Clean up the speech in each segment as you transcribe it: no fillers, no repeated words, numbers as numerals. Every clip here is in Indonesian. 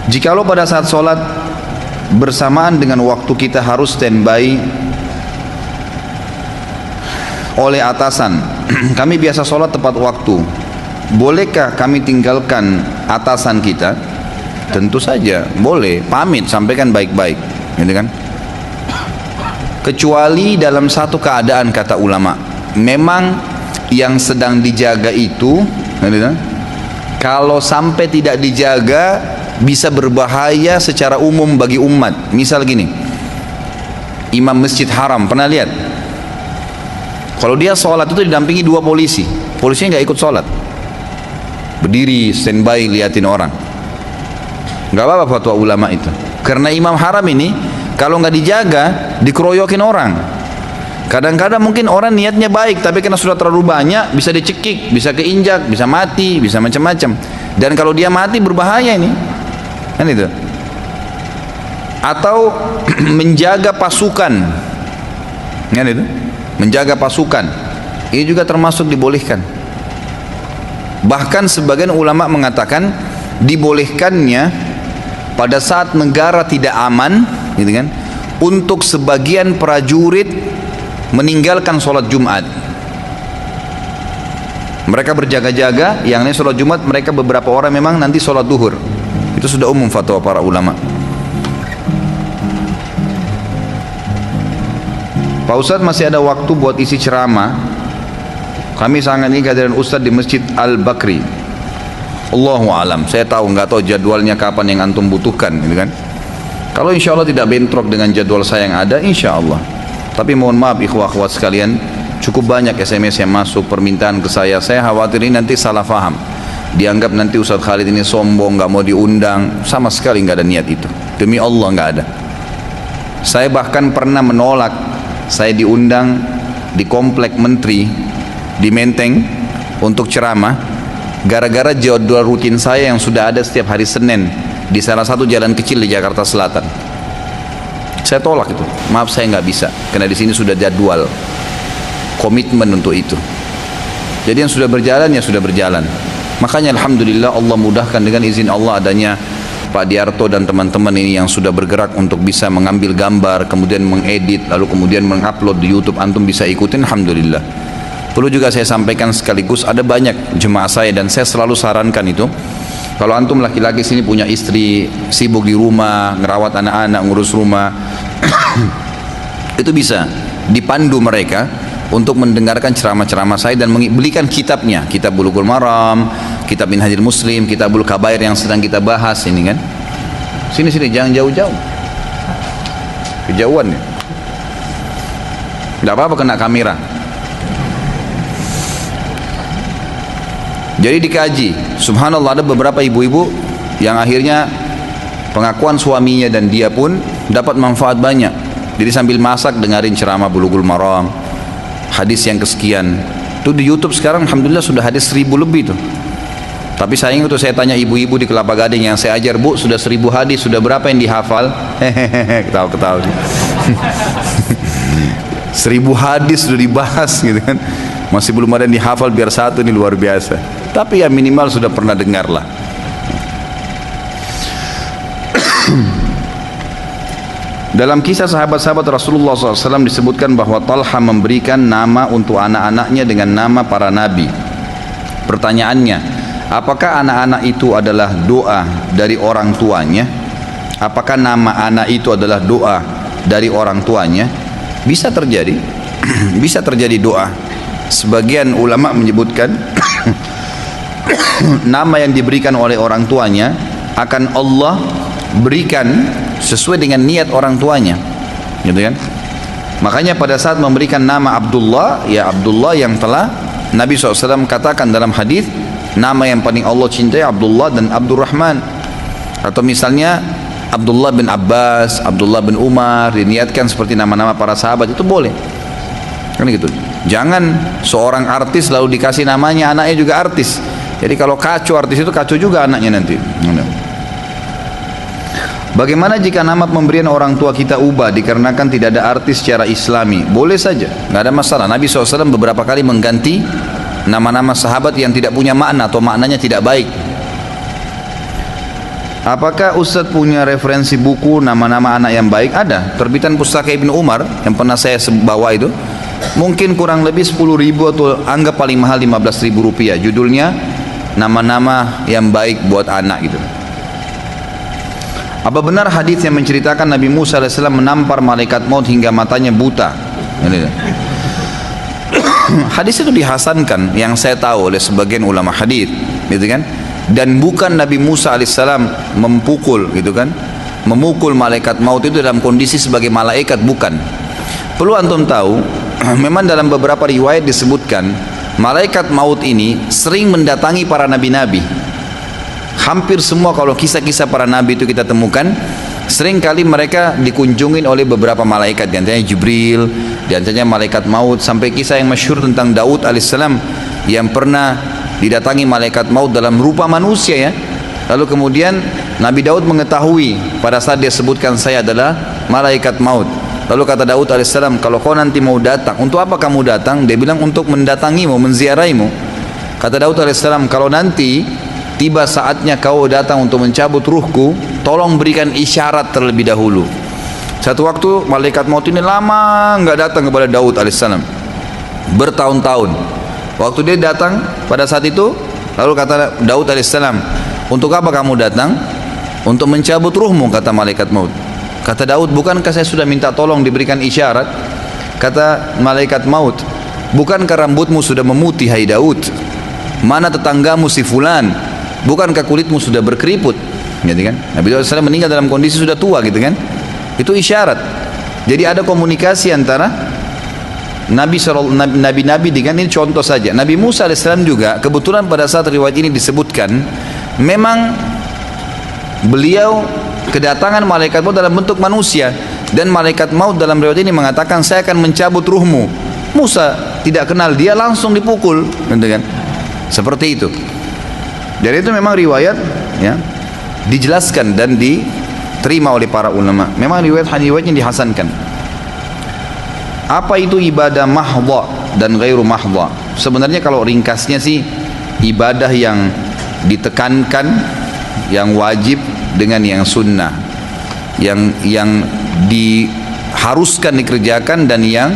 Jikalau pada saat sholat bersamaan dengan waktu kita harus standby oleh atasan, kami biasa sholat tepat waktu, bolehkah kami tinggalkan atasan kita? Tentu saja boleh, pamit, sampaikan baik-baik, gitu kan? Kecuali dalam satu keadaan, kata ulama, memang yang sedang dijaga itu, gitu kan? Kalau sampai tidak dijaga bisa berbahaya secara umum bagi umat. Misal gini, imam Masjid Haram, pernah lihat? Kalau dia sholat itu didampingi 2 polisi, polisinya nggak ikut sholat, berdiri standby liatin orang. Nggak apa-apa fatwa ulama itu, karena imam haram ini kalau nggak dijaga dikeroyokin orang. Kadang-kadang mungkin orang niatnya baik, tapi karena sudah terlalu banyak bisa dicekik, bisa keinjak, bisa mati, bisa macam-macam. Dan kalau dia mati berbahaya ini, kan itu. Atau menjaga pasukan, kan itu, menjaga pasukan, ini juga termasuk dibolehkan. Bahkan sebagian ulama mengatakan dibolehkannya pada saat negara tidak aman, gitu kan, untuk sebagian prajurit meninggalkan sholat Jumat. Mereka berjaga-jaga, yang lain sholat Jumat, mereka beberapa orang memang nanti sholat duhur. Itu sudah umum fatwa para ulama. Pak Ustadz, masih ada waktu buat isi ceramah? Kami sangat ingin kehadiran Ustadz di Masjid Al-Bakri. Allahu alam, saya nggak tahu jadwalnya kapan yang antum butuhkan, gitu kan? Kalau insya Allah tidak bentrok dengan jadwal saya yang ada, insya Allah. Tapi mohon maaf ikhwah-ikhwat sekalian, cukup banyak SMS yang masuk permintaan ke saya khawatir ini nanti salah faham, dianggap nanti Ustadz Khalid ini sombong, nggak mau diundang. Sama sekali nggak ada niat itu, demi Allah nggak ada. Saya bahkan pernah menolak saya diundang di komplek Menteri di Menteng untuk ceramah, gara-gara jadwal rutin saya yang sudah ada setiap hari Senin di salah satu jalan kecil di Jakarta Selatan. Saya tolak itu, maaf saya nggak bisa, karena di sini sudah jadwal, komitmen untuk itu. Jadi yang sudah berjalan ya sudah berjalan. Makanya alhamdulillah Allah mudahkan dengan izin Allah adanya Pak Diarto dan teman-teman ini yang sudah bergerak untuk bisa mengambil gambar, kemudian mengedit, lalu kemudian mengupload di YouTube. Antum bisa ikutin, alhamdulillah. Perlu juga saya sampaikan sekaligus, ada banyak jemaah saya dan saya selalu sarankan itu, kalau antum laki-laki sini punya istri, sibuk di rumah, ngerawat anak-anak, ngurus rumah, itu bisa dipandu mereka untuk mendengarkan ceramah-ceramah saya dan belikan kitabnya, kitab Bulughul Maram, kitab Minhajul Muslim, kitabul Kabair yang sedang kita bahas ini kan. Sini-sini, jangan jauh-jauh, kejauhan ya. Tidak apa-apa kena kamera. Jadi dikaji, subhanallah ada beberapa ibu-ibu yang akhirnya pengakuan suaminya dan dia pun dapat manfaat banyak. Jadi sambil masak dengarin ceramah Bulughul Maram, hadis yang kesekian. Itu di YouTube sekarang alhamdulillah sudah hadis 1000 lebih tuh. Tapi sayang itu saya tanya ibu-ibu di Kelapa Gading yang saya ajar, Bu, sudah 1000 hadis, sudah berapa yang dihafal? Hehehe, ketawa-ketawa. 1000 hadis sudah dibahas gitu kan. Masih belum ada yang dihafal, biar satu, ini luar biasa. Tapi ya minimal sudah pernah dengar lah. Dalam kisah sahabat-sahabat Rasulullah SAW disebutkan bahwa Talha memberikan nama untuk anak-anaknya dengan nama para nabi. Pertanyaannya, apakah anak-anak itu adalah doa dari orang tuanya? Apakah nama anak itu adalah doa dari orang tuanya? Bisa terjadi, bisa terjadi doa. Sebagian ulama menyebutkan nama yang diberikan oleh orang tuanya akan Allah berikan sesuai dengan niat orang tuanya, gitu kan? Makanya pada saat memberikan nama Abdullah, ya Abdullah yang telah Nabi SAW katakan dalam hadis, nama yang paling Allah cintai Abdullah dan Abdurrahman. Atau misalnya Abdullah bin Abbas, Abdullah bin Umar diniatkan seperti nama-nama para sahabat, itu boleh, kan gitu. Jangan seorang artis lalu dikasih namanya anaknya juga artis. Jadi kalau kacau artis itu kacau juga anaknya nanti. Bagaimana jika nama pemberian orang tua kita ubah dikarenakan tidak ada artis secara islami? Boleh saja, nggak ada masalah. Nabi SAW beberapa kali mengganti nama-nama sahabat yang tidak punya makna atau maknanya tidak baik. Apakah Ustadz punya referensi buku nama-nama anak yang baik? Ada, terbitan Pustaka Ibnu Umar yang pernah saya bawa itu. Mungkin kurang lebih 10.000 atau anggap paling mahal 15.000 rupiah. Judulnya nama-nama yang baik buat anak gitu. Apa benar hadis yang menceritakan Nabi Musa AS menampar malaikat maut hingga matanya buta? Hadis itu dihasankan yang saya tahu oleh sebagian ulama hadis, gitu kan? Dan bukan Nabi Musa alaihissalam memukul, gitu kan, memukul malaikat maut itu dalam kondisi sebagai malaikat, bukan. Perlu antum tahu, memang dalam beberapa riwayat disebutkan malaikat maut ini sering mendatangi para nabi-nabi. Hampir semua kalau kisah-kisah para nabi itu kita temukan, sering kali mereka dikunjungi oleh beberapa malaikat, di antaranya Jibril, di antaranya malaikat maut, sampai kisah yang masyhur tentang Daud alaihissalam yang pernah didatangi malaikat maut dalam rupa manusia ya. Lalu kemudian Nabi Daud mengetahui pada saat dia sebutkan saya adalah malaikat maut. Lalu kata Daud alaihissalam, kalau kau nanti mau datang, untuk apa kamu datang? Dia bilang untuk mendatangimu, menziarahimu. Kata Daud alaihissalam, kalau nanti tiba saatnya kau datang untuk mencabut ruhku, tolong berikan isyarat terlebih dahulu. Satu waktu malaikat maut ini lama nggak datang kepada Daud alaihissalam, bertahun-tahun. Waktu dia datang pada saat itu, lalu kata Daud alaihissalam, untuk apa kamu datang? Untuk mencabut ruhmu, kata malaikat maut. Kata Daud, bukankah saya sudah minta tolong diberikan isyarat? Kata malaikat maut, bukankah rambutmu sudah memutih hai Daud? Mana tetanggamu si fulan? Bukankah kulitmu sudah berkeriput? Gitu kan? Nabi Daud alaihissalam meninggal dalam kondisi sudah tua, gitu kan? Itu isyarat. Jadi ada komunikasi antara Nabi-Nabi dengan ini contoh saja. Nabi Musa AS juga kebetulan pada saat riwayat ini disebutkan, memang beliau kedatangan malaikat maut dalam bentuk manusia, dan malaikat maut dalam riwayat ini mengatakan saya akan mencabut ruhmu. Musa tidak kenal dia, langsung dipukul, gitu kan? Seperti itu. Jadi itu memang riwayat ya, dijelaskan dan diterima oleh para ulama. Memang riwayatnya dihasankan. Apa itu ibadah mahdha dan ghairu mahdha? Sebenarnya kalau ringkasnya sih, ibadah yang ditekankan, yang wajib dengan yang sunnah, yang diharuskan dikerjakan dan yang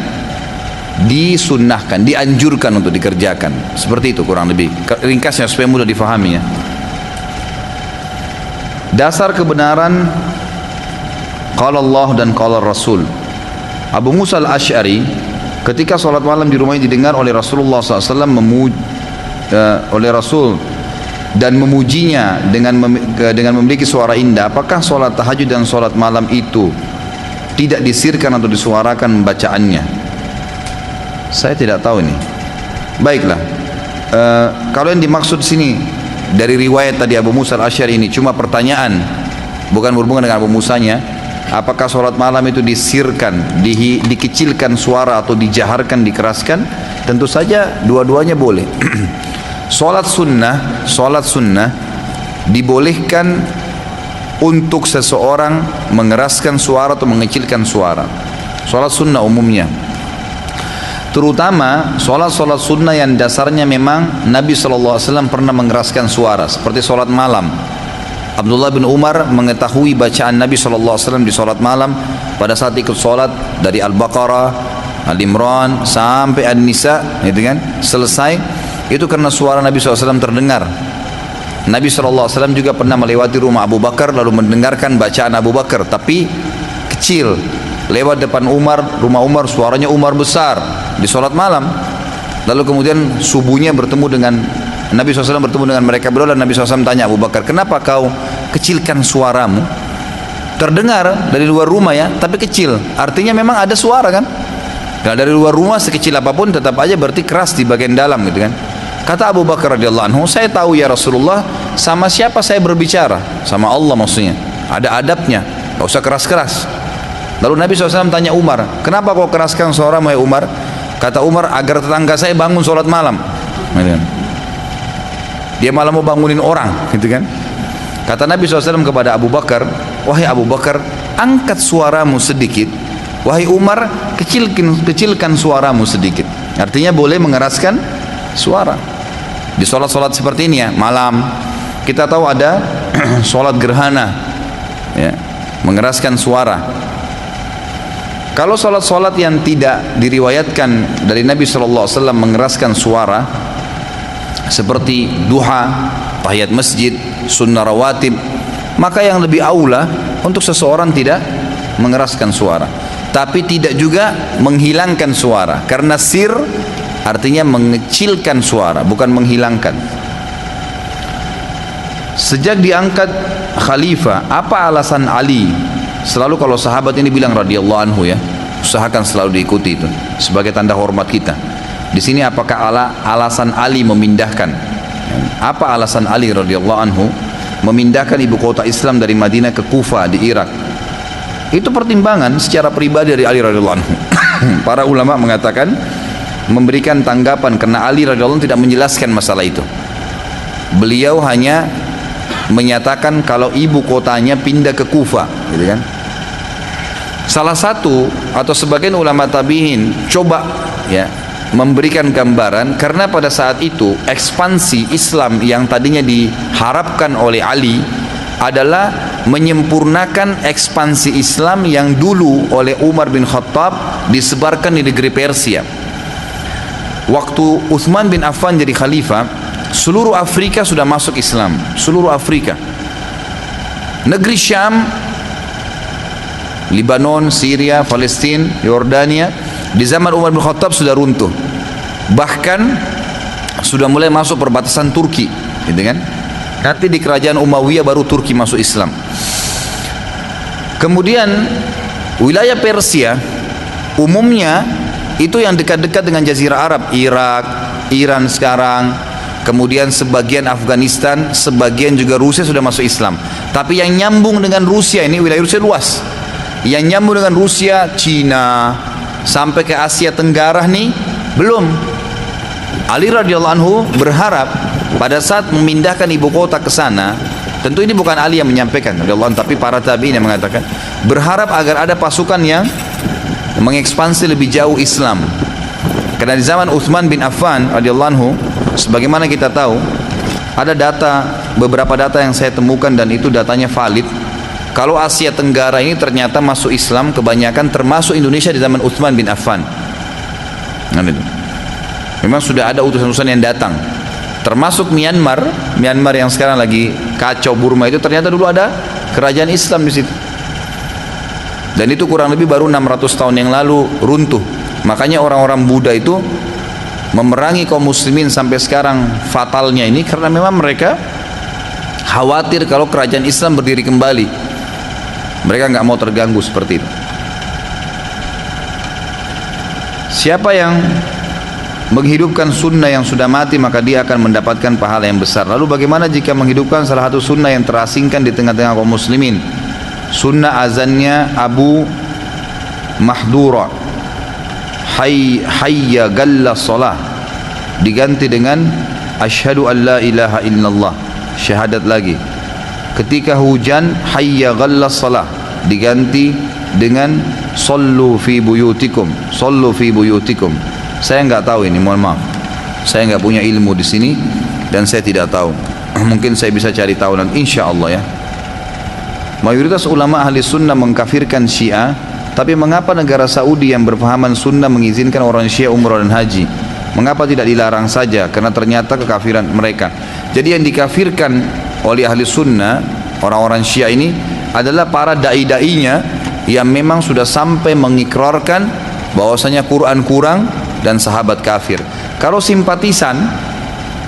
disunnahkan, dianjurkan untuk dikerjakan. Seperti itu kurang lebih ringkasnya supaya mudah difahami ya. Dasar kebenaran qala Allah dan qala Rasul. Abu Musa al-Ash'ari ketika sholat malam di rumahnya didengar oleh Rasulullah SAW oleh Rasul dan memujinya dengan memiliki suara indah. Apakah sholat tahajud dan sholat malam itu tidak disirkan atau disuarakan bacaannya? Saya tidak tahu ini. Baiklah, kalau yang dimaksud sini dari riwayat tadi Abu Musa al-Ash'ari ini cuma pertanyaan, bukan berhubungan dengan Abu Musanya. Apakah sholat malam itu disirkan, dikecilkan suara atau dijaharkan, dikeraskan? Tentu saja dua-duanya boleh. Sholat sunnah dibolehkan untuk seseorang mengeraskan suara atau mengecilkan suara. Sholat sunnah umumnya, terutama sholat sunnah yang dasarnya memang Nabi SAW pernah mengeraskan suara, seperti sholat malam. Abdullah bin Umar mengetahui bacaan Nabi SAW di sholat malam pada saat ikut sholat dari Al-Baqarah, Al-Imran sampai An-Nisa, gitu kan, selesai itu karena suara Nabi SAW terdengar. Nabi SAW juga pernah melewati rumah Abu Bakar lalu mendengarkan bacaan Abu Bakar, tapi kecil, lewat depan Umar, rumah Umar, suaranya Umar besar di sholat malam. Lalu kemudian subuhnya bertemu dengan Nabi SAW, bertemu dengan mereka berdua, dan Nabi SAW tanya Abu Bakar, kenapa kau kecilkan suaramu? Terdengar dari luar rumah ya, tapi kecil, artinya memang ada suara kan? Nah, dari luar rumah sekecil apapun tetap aja berarti keras di bagian dalam, gitu kan? Kata Abu Bakar radhiyallahu anhu, saya tahu ya Rasulullah, sama siapa saya berbicara? Sama Allah maksudnya, ada adabnya, gak usah keras-keras. Lalu Nabi SAW tanya Umar, kenapa kau keraskan suaramu ya Umar? Kata Umar, agar tetangga saya bangun sholat malam. Dia malah mau bangunin orang, gitu kan? Kata Nabi SAW kepada Abu Bakar, wahai Abu Bakar, angkat suaramu sedikit. Wahai Umar, kecilkan suaramu sedikit. Artinya boleh mengeraskan suara di sholat-sholat seperti ini ya, malam. Kita tahu ada sholat gerhana, ya, mengeraskan suara. Kalau sholat-sholat yang tidak diriwayatkan dari Nabi SAW mengeraskan suara, seperti duha, tahiyat masjid, sunnah rawatib, maka yang lebih aula untuk seseorang tidak mengeraskan suara, tapi tidak juga menghilangkan suara, karena sir artinya mengecilkan suara, bukan menghilangkan. Sejak diangkat khalifah, apa alasan Ali? Selalu kalau sahabat ini bilang radhiyallahu anhu, ya, usahakan selalu diikuti itu sebagai tanda hormat kita. Di sini apakah alasan Ali memindahkan? Apa alasan Ali radhiyallahu anhu memindahkan ibu kota Islam dari Madinah ke Kufa di Irak? Itu pertimbangan secara pribadi dari Ali radhiyallahu anhu. Para ulama mengatakan memberikan tanggapan karena Ali radhiyallahu anhu tidak menjelaskan masalah itu. Beliau hanya menyatakan kalau ibu kotanya pindah ke Kufa, gitu kan. Salah satu atau sebagian ulama tabi'in coba, ya, memberikan gambaran karena pada saat itu ekspansi Islam yang tadinya diharapkan oleh Ali adalah menyempurnakan ekspansi Islam yang dulu oleh Umar bin Khattab disebarkan di negeri Persia. Waktu Utsman bin Affan jadi khalifah, seluruh Afrika sudah masuk Islam, seluruh Afrika. Negeri Syam, Lebanon, Syria, Palestina, Yordania di zaman Umar bin Khattab sudah runtuh. Bahkan sudah mulai masuk perbatasan Turki, gitu kan? Nanti di kerajaan Umayyah baru Turki masuk Islam. Kemudian wilayah Persia umumnya itu yang dekat-dekat dengan Jazirah Arab, Irak, Iran sekarang, kemudian sebagian Afghanistan, sebagian juga Rusia sudah masuk Islam. Tapi yang nyambung dengan Rusia ini, wilayah Rusia luas. Yang nyambung dengan Rusia, Cina, sampai ke Asia Tenggara nih belum. Ali radhiyallahu anhu berharap pada saat memindahkan ibu kota ke sana, tentu ini bukan Ali yang menyampaikan radhiyallahu anhu, tapi para tabi'in yang mengatakan, berharap agar ada pasukan yang mengekspansi lebih jauh Islam. Karena di zaman Utsman bin Affan radhiyallahu anhu, sebagaimana kita tahu, ada beberapa data yang saya temukan dan itu datanya valid. Kalau Asia Tenggara ini ternyata masuk Islam kebanyakan, termasuk Indonesia di zaman Utsman bin Affan. Nah, itu. Memang sudah ada utusan-utusan yang datang, termasuk Myanmar yang sekarang lagi kacau, Burma itu ternyata dulu ada kerajaan Islam di situ. Dan itu kurang lebih baru 600 tahun yang lalu runtuh. Makanya orang-orang Buddha itu memerangi kaum muslimin sampai sekarang fatalnya ini karena memang mereka khawatir kalau kerajaan Islam berdiri kembali. Mereka nggak mau terganggu seperti itu. Siapa yang menghidupkan sunnah yang sudah mati, maka dia akan mendapatkan pahala yang besar. Lalu bagaimana jika menghidupkan salah satu sunnah yang terasingkan di tengah-tengah kaum muslimin? Sunnah azannya Abu Mahdura, hayya galla salah, diganti dengan asyhadu an la ilaha illallah, syahadat lagi. Ketika hujan, hayya galla salah, diganti dengan sallu fi buyutikum, sallu fi buyutikum. Saya nggak tahu ini, mohon maaf, saya nggak punya ilmu di sini dan saya tidak tahu. Mungkin saya bisa cari tahu nanti, insya Allah, ya. Mayoritas ulama ahli sunnah mengkafirkan Syiah, tapi mengapa negara Saudi yang berpahaman sunnah mengizinkan orang Syiah umrah dan haji? Mengapa tidak dilarang saja? Karena ternyata kekafiran mereka. Jadi yang dikafirkan oleh ahli sunnah, orang-orang Syiah ini adalah para dai-dainya yang memang sudah sampai mengikrarkan bahwasanya Quran kurang dan sahabat kafir. Kalau simpatisan,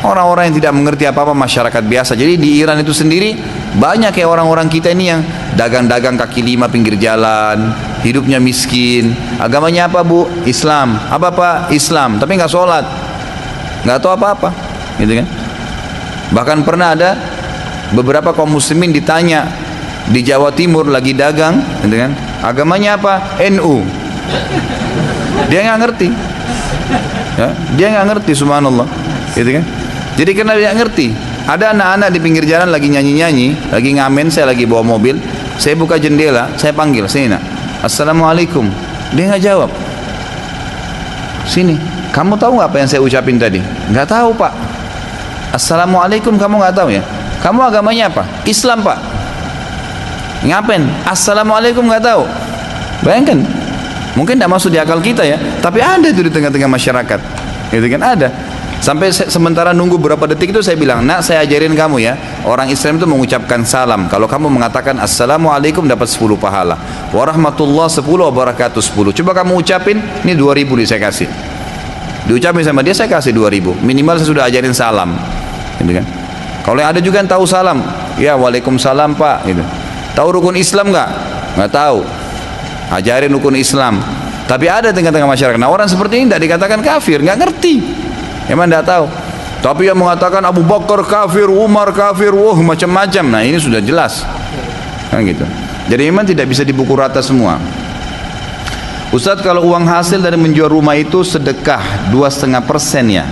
orang-orang yang tidak mengerti apa-apa, masyarakat biasa. Jadi di Iran itu sendiri banyak kayak orang-orang kita ini yang dagang-dagang kaki lima pinggir jalan, hidupnya miskin. Agamanya apa, Bu? Islam. Apa Pak? Islam. Tapi nggak sholat, nggak tahu apa-apa, gitu kan? Bahkan pernah ada beberapa kaum muslimin ditanya di Jawa Timur lagi dagang, gitu kan? Agamanya apa? NU. Dia nggak ngerti, ya, dia nggak ngerti, subhanallah, gitu kan? Jadi karena dia nggak ngerti, ada anak-anak di pinggir jalan lagi nyanyi-nyanyi, lagi ngamen, saya lagi bawa mobil, saya buka jendela, saya panggil, sini nak, assalamualaikum, dia nggak jawab. Sini, kamu tahu nggak apa yang saya ucapin tadi? Nggak tahu Pak. Assalamualaikum kamu nggak tahu ya? Kamu agamanya apa? Islam Pak. Ngapain? Assalamualaikum nggak tahu. Bayangkan, mungkin tidak masuk di akal kita ya, tapi ada itu di tengah-tengah masyarakat, gitu kan, ada. Sampai sementara nunggu berapa detik itu saya bilang, nak saya ajarin kamu ya, orang Islam itu mengucapkan salam. Kalau kamu mengatakan Assalamualaikum dapat 10 pahala, warahmatullah 10, wabarakatuh 10. Coba kamu ucapin, ini 2000 nih saya kasih. Diucapin sama dia saya kasih 2000. Minimal saya sudah ajarin salam, gitu kan. Kalau yang ada juga yang tahu salam, ya waalaikumsalam Pak, gitu. Tahu rukun Islam nggak? Nggak tahu. Ajarin rukun Islam. Tapi ada tengah-tengah masyarakat. Nah orang seperti ini tidak dikatakan kafir, nggak ngerti. Emang tidak tahu. Tapi yang mengatakan Abu Bakar kafir, Umar kafir, wah macam-macam. Nah ini sudah jelas, kan gitu. Jadi memang tidak bisa dipukul rata semua. Ustadz, kalau uang hasil dari menjual rumah itu sedekah 2,5% ya.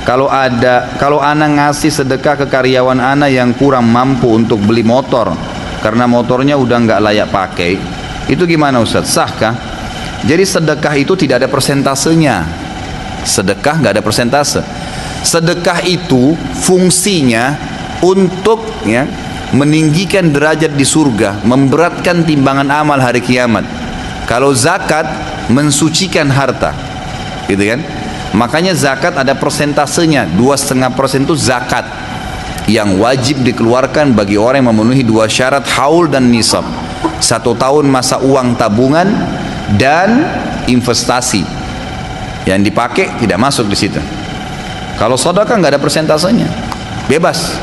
Kalau anak ngasih sedekah ke karyawan anak yang kurang mampu untuk beli motor karena motornya udah nggak layak pakai, itu gimana Ustadz? Sahkah? Jadi sedekah itu tidak ada persentasenya. Sedekah nggak ada persentase. Sedekah itu fungsinya untuk ya meninggikan derajat di surga, memberatkan timbangan amal hari kiamat. Kalau zakat mensucikan harta, gitu kan? Makanya zakat ada persentasenya, 2,5% itu zakat yang wajib dikeluarkan bagi orang yang memenuhi 2 syarat haul dan nisab. 1 tahun masa uang tabungan dan investasi. Yang dipakai tidak masuk di situ. Kalau sedekah nggak ada persentasenya, bebas.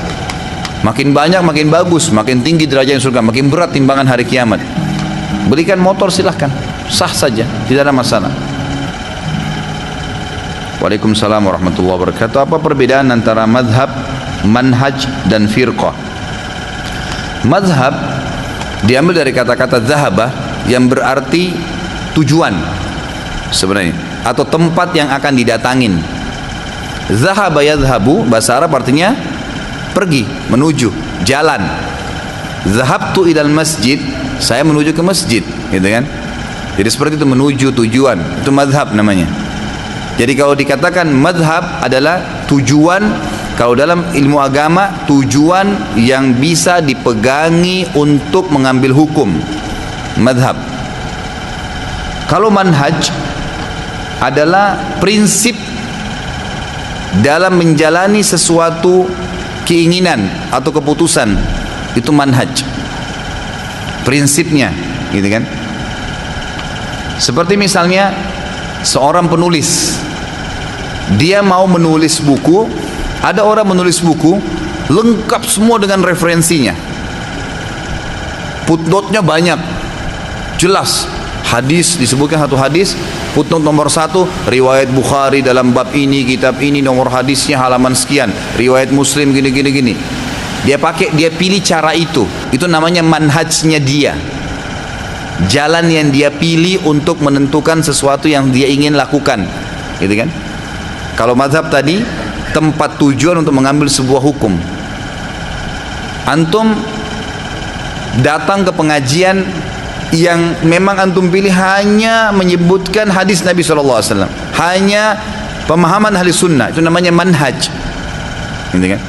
Makin banyak makin bagus, makin tinggi derajat surga, makin berat timbangan hari kiamat. Belikan motor silahkan, sah saja, tidak ada masalah. Waalaikumsalam warahmatullahi wabarakatuh. Apa perbedaan antara madhab, manhaj dan firqah? Madhab diambil dari kata-kata zahabah yang berarti tujuan sebenarnya, atau tempat yang akan didatangin. Zahaba yadhabu bahasa Arab artinya pergi, menuju, jalan. Zahabtu ilal masjid, saya menuju ke masjid, gitu kan. Jadi seperti itu, menuju, tujuan, itu madhab namanya. Jadi kalau dikatakan madhab adalah tujuan, kalau dalam ilmu agama tujuan yang bisa dipegangi untuk mengambil hukum, madhab. Kalau manhaj adalah prinsip dalam menjalani sesuatu keinginan atau keputusan, itu manhaj, prinsipnya, gitu kan. Seperti misalnya seorang penulis, dia mau menulis buku, ada orang menulis buku lengkap semua dengan referensinya, footnote-nya banyak, jelas. Hadis disebutkan satu hadis, footnote nomor 1 riwayat Bukhari dalam bab ini, kitab ini, nomor hadisnya halaman sekian, riwayat Muslim gini. Dia pilih cara itu namanya manhajnya dia, jalan yang dia pilih untuk menentukan sesuatu yang dia ingin lakukan, gitu kan. Kalau mazhab tadi tempat tujuan untuk mengambil sebuah hukum. Antum datang ke pengajian yang memang antum pilih hanya menyebutkan hadis Nabi SAW, hanya pemahaman ahli sunnah, itu namanya manhaj, gitu kan.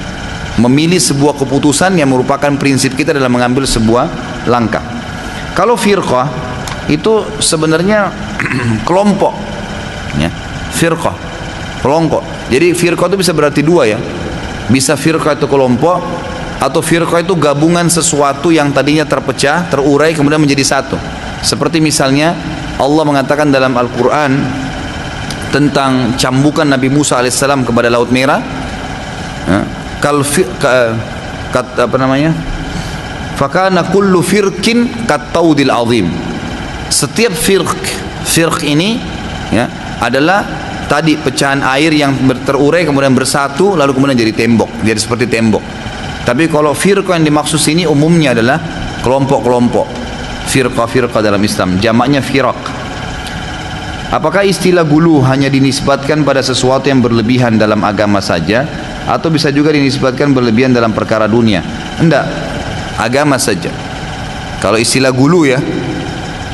Memilih sebuah keputusan yang merupakan prinsip kita dalam mengambil sebuah langkah. Kalau firqah itu sebenarnya kelompok, ya. Firqah, kelompok. Jadi firqah itu bisa berarti dua ya, bisa firqah itu kelompok, atau firqah itu gabungan sesuatu yang tadinya terpecah, terurai kemudian menjadi satu. Seperti misalnya Allah mengatakan dalam Al-Quran tentang cambukan Nabi Musa alaihissalam kepada Laut Merah, fakana kullu firqin kattaudil azim. Setiap firq ini ya adalah tadi pecahan air yang terurai kemudian bersatu lalu kemudian jadi tembok, jadi seperti tembok. Tapi kalau firqah yang dimaksud sini umumnya adalah kelompok-kelompok, firqah dalam Islam, jamaknya firaq. Apakah istilah gulu hanya dinisbatkan pada sesuatu yang berlebihan dalam agama saja, atau bisa juga dinisbatkan berlebihan dalam perkara dunia? Enggak, agama saja. Kalau istilah gulu ya,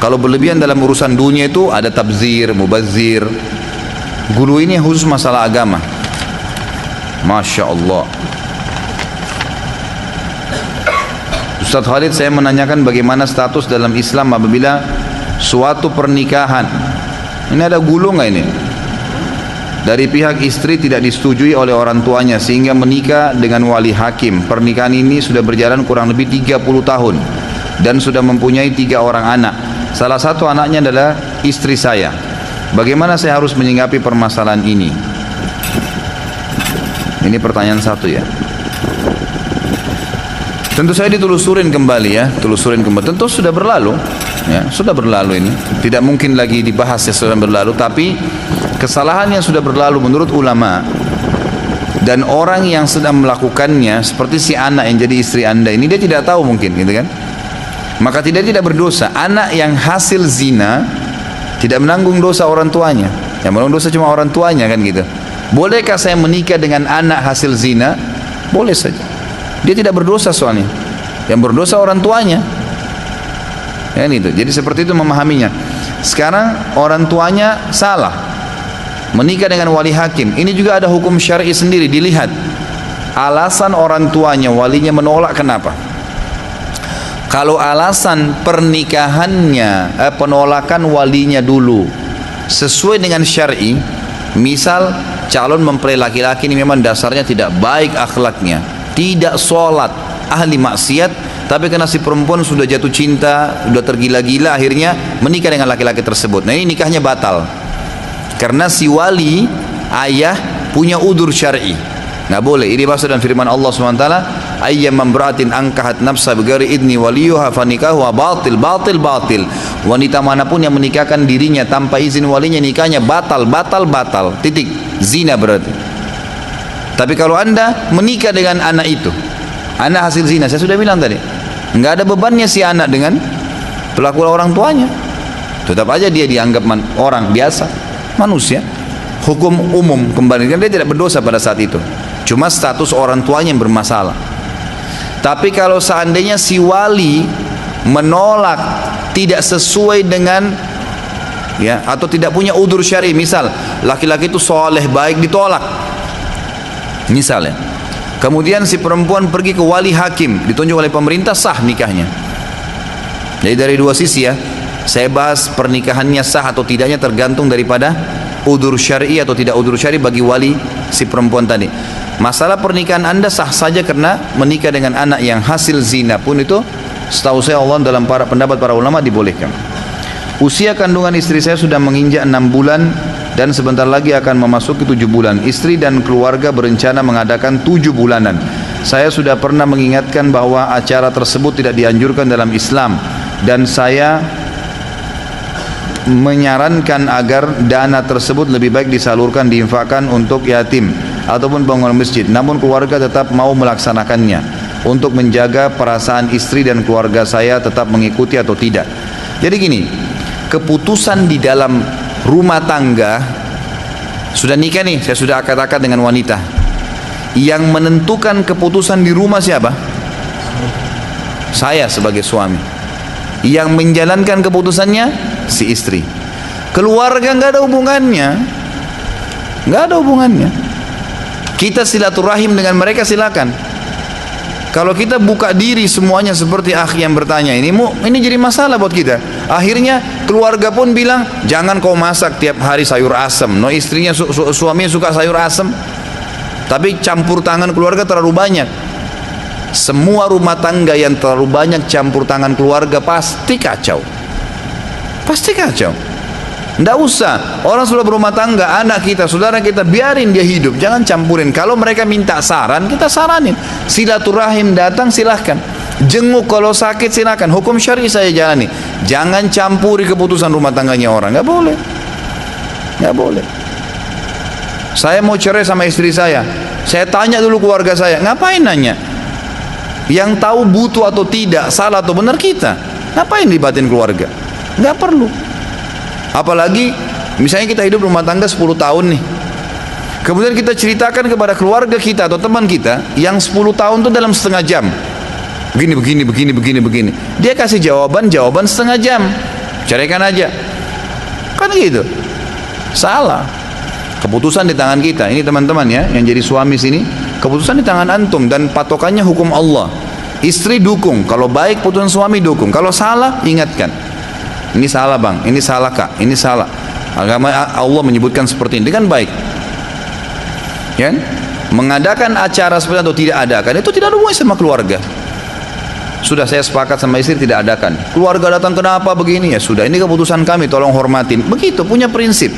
kalau berlebihan dalam urusan dunia itu ada tabzir, mubazir. Gulu ini khusus masalah agama. Masya Allah. Ustaz Khalid, saya menanyakan bagaimana status dalam Islam apabila suatu pernikahan, ini ada gulu nggak ini, dari pihak istri tidak disetujui oleh orang tuanya sehingga menikah dengan wali hakim. Pernikahan ini sudah berjalan kurang lebih 30 tahun dan sudah mempunyai 3 orang anak. Salah satu anaknya adalah istri saya. Bagaimana saya harus menyikapi permasalahan ini? Ini pertanyaan satu ya. Tentu saya ditelusurin kembali ya, telusurin kembali. Tentu sudah berlalu, ya, sudah berlalu ini. Tidak mungkin lagi dibahas ya, sudah berlalu. Tapi kesalahan yang sudah berlalu menurut ulama dan orang yang sedang melakukannya, seperti si anak yang jadi istri anda ini, dia tidak tahu mungkin, gitu kan? Maka tidak berdosa. Anak yang hasil zina tidak menanggung dosa orang tuanya. Yang menanggung dosa cuma orang tuanya kan gitu. Bolehkah saya menikah dengan anak hasil zina? Boleh saja. Dia tidak berdosa soalnya. Yang berdosa orang tuanya. Ya, itu. Jadi seperti itu memahaminya. Sekarang orang tuanya salah, menikah dengan wali hakim. Ini juga ada hukum syar'i sendiri. Dilihat alasan orang tuanya, walinya menolak, kenapa? Kalau alasan pernikahannya, penolakan walinya dulu sesuai dengan syar'i, misal calon mempelai laki-laki ini memang dasarnya tidak baik akhlaknya, tidak sholat, ahli maksiat, tapi karena si perempuan sudah jatuh cinta, sudah tergila-gila, akhirnya menikah dengan laki-laki tersebut. Nah, ini nikahnya batal karena si wali ayah punya udzur syar'i, nggak boleh. Ini bahasa dan firman Allah SWT, ayyam mamra'atin angkahat nafsa bighairi idni waliyuha fanikahu batil. Wanita manapun yang menikahkan dirinya tanpa izin walinya, nikahnya batal, titik, zina berarti. Tapi kalau anda menikah dengan anak itu, anak hasil zina, saya sudah bilang tadi, nggak ada bebannya si anak dengan pelaku orang tuanya. Tetap aja dia dianggap orang biasa, manusia. Hukum umum kembali, kan dia tidak berdosa pada saat itu. Cuma status orang tuanya yang bermasalah. Tapi kalau seandainya si wali menolak, tidak sesuai dengan ya, atau tidak punya udzur syar'i, misal laki-laki itu soleh baik ditolak misalnya, kemudian si perempuan pergi ke wali hakim ditunjuk oleh pemerintah, sah nikahnya. Jadi dari dua sisi ya, saya bahas pernikahannya sah atau tidaknya tergantung daripada udzur syar'i atau tidak udzur syar'i bagi wali si perempuan tadi. Masalah pernikahan anda sah saja karena menikah dengan anak yang hasil zina pun itu setahu saya Allah dalam pendapat para ulama dibolehkan. Usia kandungan istri saya sudah menginjak 6 bulan dan sebentar lagi akan memasuki 7 bulan. Istri dan keluarga berencana mengadakan 7 bulanan. Saya sudah pernah mengingatkan bahwa acara tersebut tidak dianjurkan dalam Islam, dan saya menyarankan agar dana tersebut lebih baik disalurkan, diinfakkan untuk yatim ataupun bangunan masjid. Namun keluarga tetap mau melaksanakannya untuk menjaga perasaan istri dan keluarga saya tetap mengikuti atau tidak. Jadi gini, keputusan di dalam rumah tangga, sudah nikah nih, saya sudah akad-akad dengan wanita, yang menentukan keputusan di rumah siapa? Saya sebagai suami. Yang menjalankan keputusannya si istri. Keluarga nggak ada hubungannya, nggak ada hubungannya. Kita silaturahim dengan mereka silakan. Kalau kita buka diri semuanya seperti akhi yang bertanya ini jadi masalah buat kita. Akhirnya keluarga pun bilang, jangan kau masak tiap hari sayur asem. No, istrinya suaminya suka sayur asem, tapi campur tangan keluarga terlalu banyak. Semua rumah tangga yang terlalu banyak campur tangan keluarga pasti kacau. Pasti kacau. Tidak usah, orang sudah berumah tangga, anak kita, saudara kita, biarin dia hidup, jangan campurin. Kalau mereka minta saran, kita saranin. Silaturahim datang, silahkan. Jenguk kalau sakit, silahkan. Hukum syar'i saya jalani. Jangan campuri keputusan rumah tangganya orang, nggak boleh, nggak boleh. Saya mau cerai sama istri saya tanya dulu keluarga saya. Ngapain nanya? Yang tahu butuh atau tidak, salah atau benar kita. Ngapain libatin keluarga? Nggak perlu. Apalagi misalnya kita hidup rumah tangga 10 tahun nih, kemudian kita ceritakan kepada keluarga kita atau teman kita yang 10 tahun itu dalam setengah jam, begini. Dia kasih jawaban setengah jam, ceraikan aja, kan gitu. Salah. Keputusan di tangan kita. Ini teman-teman ya, yang jadi suami sini, keputusan di tangan antum dan patokannya hukum Allah. Istri dukung, kalau baik putusan suami dukung, kalau salah ingatkan. Ini salah bang, ini salah kak, ini salah. Agama Allah menyebutkan seperti ini dengan baik. Ya? Mengadakan acara seperti itu atau tidak adakan, itu tidak ada hubungannya sama keluarga. Sudah saya sepakat sama istri tidak adakan. Keluarga datang kenapa begini? Ya sudah, ini keputusan kami, tolong hormatin. Begitu, punya prinsip.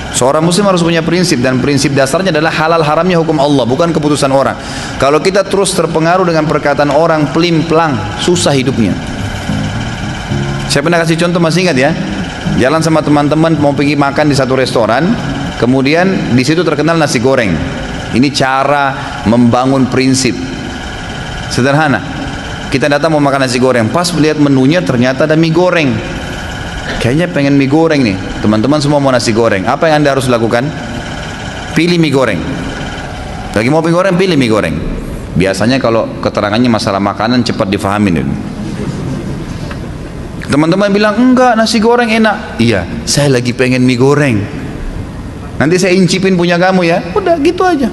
Seorang muslim harus punya prinsip, dan prinsip dasarnya adalah halal haramnya hukum Allah, bukan keputusan orang. Kalau kita terus terpengaruh dengan perkataan orang, plim-plang, susah hidupnya. Saya pernah kasih contoh, masih ingat ya? Jalan sama teman-teman mau pergi makan di satu restoran, kemudian di situ terkenal nasi goreng. Ini cara membangun prinsip. Sederhana. Kita datang mau makan nasi goreng, pas melihat menunya ternyata ada mie goreng. Kayaknya pengen mie goreng nih. Teman-teman semua mau nasi goreng. Apa yang Anda harus lakukan? Pilih mie goreng. Lagi mau mie goreng, pilih mie goreng. Biasanya kalau keterangannya masalah makanan cepat difahamin. Teman-teman bilang, enggak, nasi goreng enak. Iya, saya lagi pengen mie goreng. Nanti saya incipin punya kamu ya. Udah gitu aja.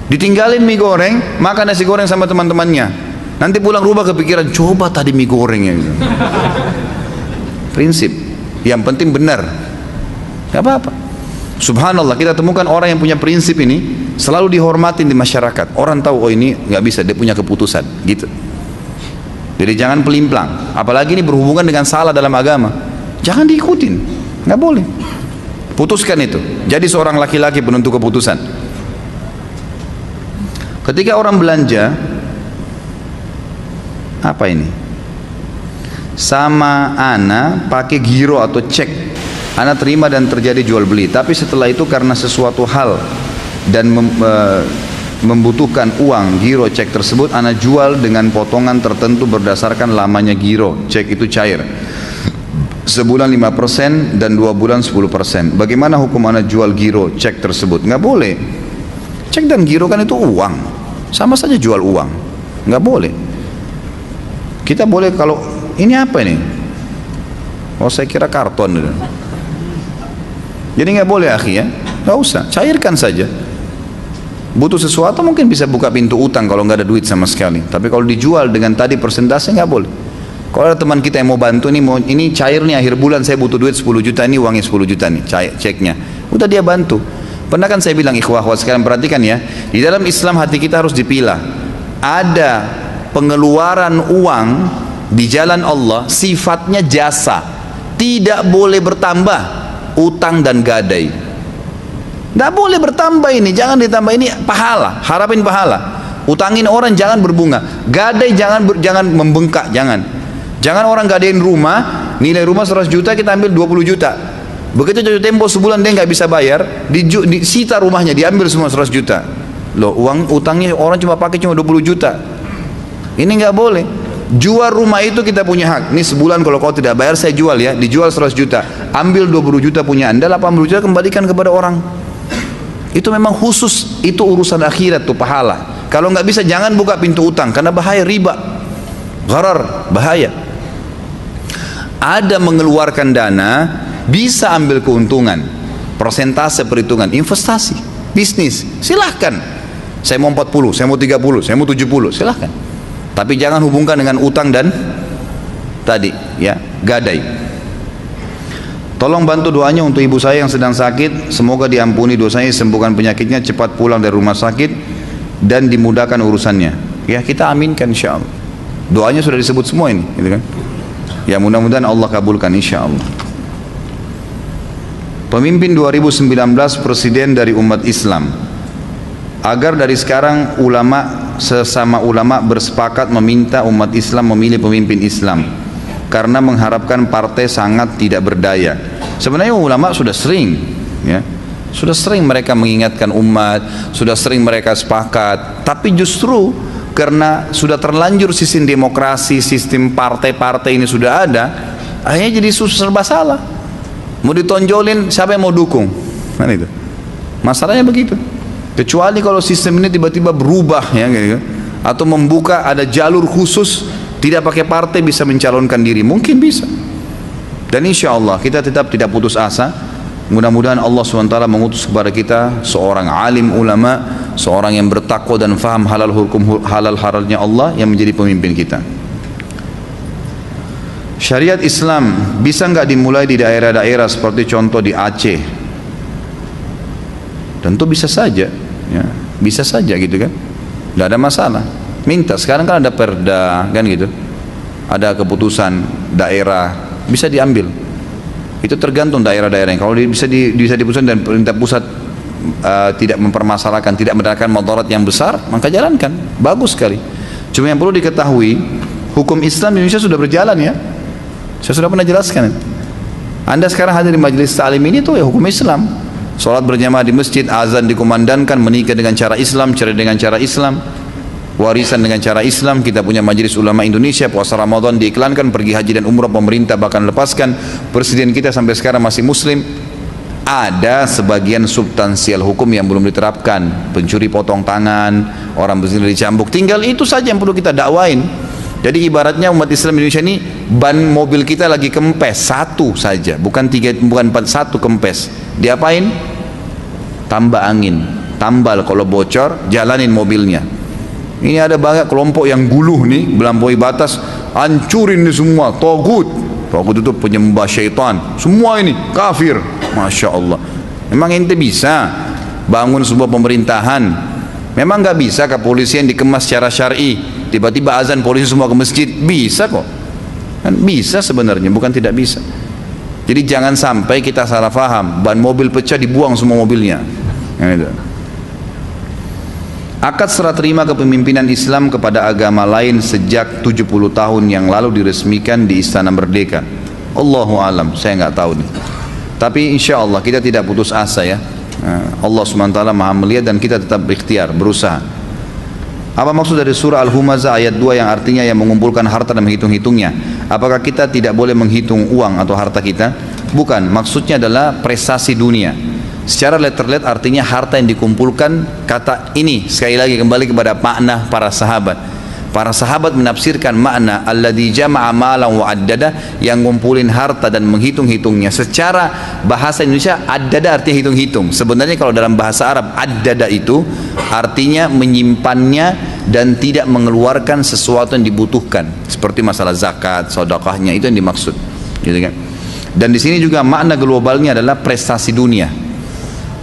Ditinggalin mie goreng, makan nasi goreng sama teman-temannya. Nanti pulang rumah kepikiran, coba tadi mie goreng ya. Gitu. Prinsip, yang penting benar. Gak apa-apa. Subhanallah, kita temukan orang yang punya prinsip ini selalu dihormatin di masyarakat. Orang tahu, oh ini nggak bisa, dia punya keputusan, gitu. Jadi jangan pelimplang. Apalagi ini berhubungan dengan salah dalam agama. Jangan diikutin, nggak boleh. Putuskan itu. Jadi seorang laki-laki penentu keputusan. Ketika orang belanja, apa ini? Sama ana pakai giro atau cek, ana terima dan terjadi jual beli. Tapi setelah itu karena sesuatu hal dan membutuhkan uang giro cek tersebut, ana jual dengan potongan tertentu berdasarkan lamanya giro cek itu cair. Sebulan 5% dan 2 bulan 10%. Bagaimana hukum ana jual giro cek tersebut? Nggak boleh. Cek dan giro kan itu uang, sama saja jual uang. Nggak boleh. Kita boleh kalau ini apa ini? Oh saya kira karton. Jadi nggak boleh akhi ya, nggak usah, cairkan saja. Butuh sesuatu mungkin bisa buka pintu utang kalau nggak ada duit sama sekali. Tapi kalau dijual dengan tadi persentase nggak boleh. Kalau ada teman kita yang mau bantu nih, ini cair nih akhir bulan saya butuh duit 10 juta, ini uangnya 10 juta nih, ceknya. Udah dia bantu. Pernah kan saya bilang ikhwah sekalian perhatikan ya, di dalam Islam hati kita harus dipilah. Ada pengeluaran uang di jalan Allah sifatnya jasa, tidak boleh bertambah utang dan gadai. Tidak boleh bertambah ini, jangan ditambah ini pahala, harapin pahala. Utangin orang jangan berbunga, gadai jangan membengkak, jangan orang gadain rumah, nilai rumah 100 juta kita ambil 20 juta. Begitu jatuh tempo sebulan dia nggak bisa bayar, disita rumahnya, diambil semua 100 juta. Loh, utangnya orang cuma pakai cuma 20 juta. Ini nggak boleh. Jual rumah itu kita punya hak. Ini sebulan kalau kau tidak bayar saya jual ya. Dijual 100 juta. Ambil 20 juta punya anda, 80 juta kembalikan kepada orang. Itu memang khusus. Itu urusan akhirat tuh pahala. Kalau nggak bisa jangan buka pintu utang karena bahaya riba. Gharar, bahaya. Ada mengeluarkan dana, bisa ambil keuntungan. Persentase perhitungan, investasi, bisnis. Silahkan. Saya mau 40, saya mau 30, saya mau 70, silahkan. Tapi jangan hubungkan dengan utang dan tadi ya, gadai. Tolong bantu doanya untuk ibu saya yang sedang sakit, semoga diampuni dosanya, sembuhkan penyakitnya, cepat pulang dari rumah sakit dan dimudahkan urusannya. Ya, kita aminkan insyaallah. Doanya sudah disebut semua ini, gitu kan? Ya, mudah-mudahan Allah kabulkan insyaallah. Pemimpin 2019 presiden dari umat Islam. Agar dari sekarang sesama ulama bersepakat meminta umat Islam memilih pemimpin Islam karena mengharapkan partai sangat tidak berdaya. Sebenarnya ulama sudah sering ya, sudah sering mereka mengingatkan umat, sudah sering mereka sepakat, tapi justru karena sudah terlanjur sistem demokrasi, sistem partai-partai ini sudah ada, akhirnya jadi serba salah. Mau ditonjolin siapa yang mau dukung, kan itu masalahnya begitu. Kecuali kalau sistem ini tiba-tiba berubah ya, gitu, atau membuka ada jalur khusus tidak pakai partai bisa mencalonkan diri, mungkin bisa. Dan insya Allah kita tetap tidak putus asa. Mudah-mudahan Allah SWT mengutus kepada kita seorang alim ulama, seorang yang bertakwa dan faham halal hukum halal halalnya Allah yang menjadi pemimpin kita. Syariat Islam bisa nggak dimulai di daerah-daerah seperti contoh di Aceh? Tentu bisa saja, ya, bisa saja gitu kan, nggak ada masalah. Minta, sekarang kan ada perda kan gitu, ada keputusan daerah, bisa diambil. Itu tergantung daerah-daerahnya. Kalau bisa diputuskan dan pemerintah pusat tidak mempermasalahkan, tidak mendatangkan mudarat yang besar, maka jalankan, bagus sekali. Cuma yang perlu diketahui, hukum Islam di Indonesia sudah berjalan ya. Saya sudah pernah jelaskan. Anda sekarang hadir di majelis ta'lim ini tuh ya hukum Islam. Sholat berjamaah di masjid, azan dikumandangkan, menikah dengan cara Islam, cerai dengan cara Islam, warisan dengan cara Islam. Kita punya majelis ulama Indonesia, puasa Ramadan diiklankan, pergi haji dan umrah pemerintah bahkan lepaskan. Presiden kita sampai sekarang masih muslim. Ada sebagian substansial hukum yang belum diterapkan, pencuri potong tangan, orang berzina dicambuk. Tinggal itu saja yang perlu kita dakwain. Jadi ibaratnya umat Islam Indonesia ini, ban mobil kita lagi kempes satu saja, bukan tiga, bukan empat, satu kempes. Diapain? Tambah angin, tambal kalau bocor, jalanin mobilnya. Ini ada banyak kelompok yang guluh nih, melampaui batas, hancurin ini semua, togut. Togut itu penyembah syaitan, semua ini kafir. Masya Allah. Memang ente bisa bangun sebuah pemerintahan? Memang nggak bisa kepolisian dikemas secara syar'i, tiba-tiba azan polisi semua ke masjid? Bisa kok, kan bisa sebenarnya, bukan tidak bisa. Jadi jangan sampai kita salah faham, ban mobil pecah dibuang semua mobilnya. Akad serah terima kepemimpinan Islam kepada agama lain sejak 70 tahun yang lalu diresmikan di Istana Merdeka. Allahu alam, saya nggak tahu nih. Tapi insya Allah kita tidak putus asa ya. Allah SWT maha melihat dan kita tetap berikhtiar, berusaha. Apa maksud dari surah Al-Humazah ayat 2 yang artinya yang mengumpulkan harta dan menghitung-hitungnya? Apakah kita tidak boleh menghitung uang atau harta kita? Bukan, maksudnya adalah prestasi dunia. Secara letter-let artinya harta yang dikumpulkan. Kata ini sekali lagi kembali kepada makna para sahabat. Para sahabat menafsirkan makna alladzi jama'a malan wa addada, yang ngumpulin harta dan menghitung-hitungnya. Secara bahasa Indonesia addada artinya hitung-hitung. Sebenarnya kalau dalam bahasa Arab addada itu artinya menyimpannya dan tidak mengeluarkan sesuatu yang dibutuhkan, seperti masalah zakat, sedekahnya, itu yang dimaksud, gitu kan. Dan di sini juga makna globalnya adalah prestasi dunia.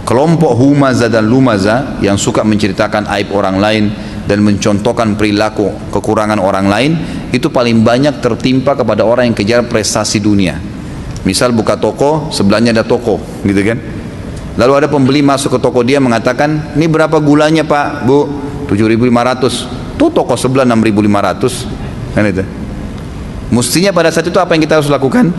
Kelompok Humazah dan Lumazah yang suka menceritakan aib orang lain dan mencontohkan perilaku kekurangan orang lain, itu paling banyak tertimpa kepada orang yang kejar prestasi dunia. Misal buka toko, sebelahnya ada toko, gitu kan. Lalu ada pembeli masuk ke toko dia mengatakan, ini berapa gulanya Pak, Bu? 7.500. Tuh toko sebelah 6.500, kan itu. Mestinya pada saat itu apa yang kita harus lakukan?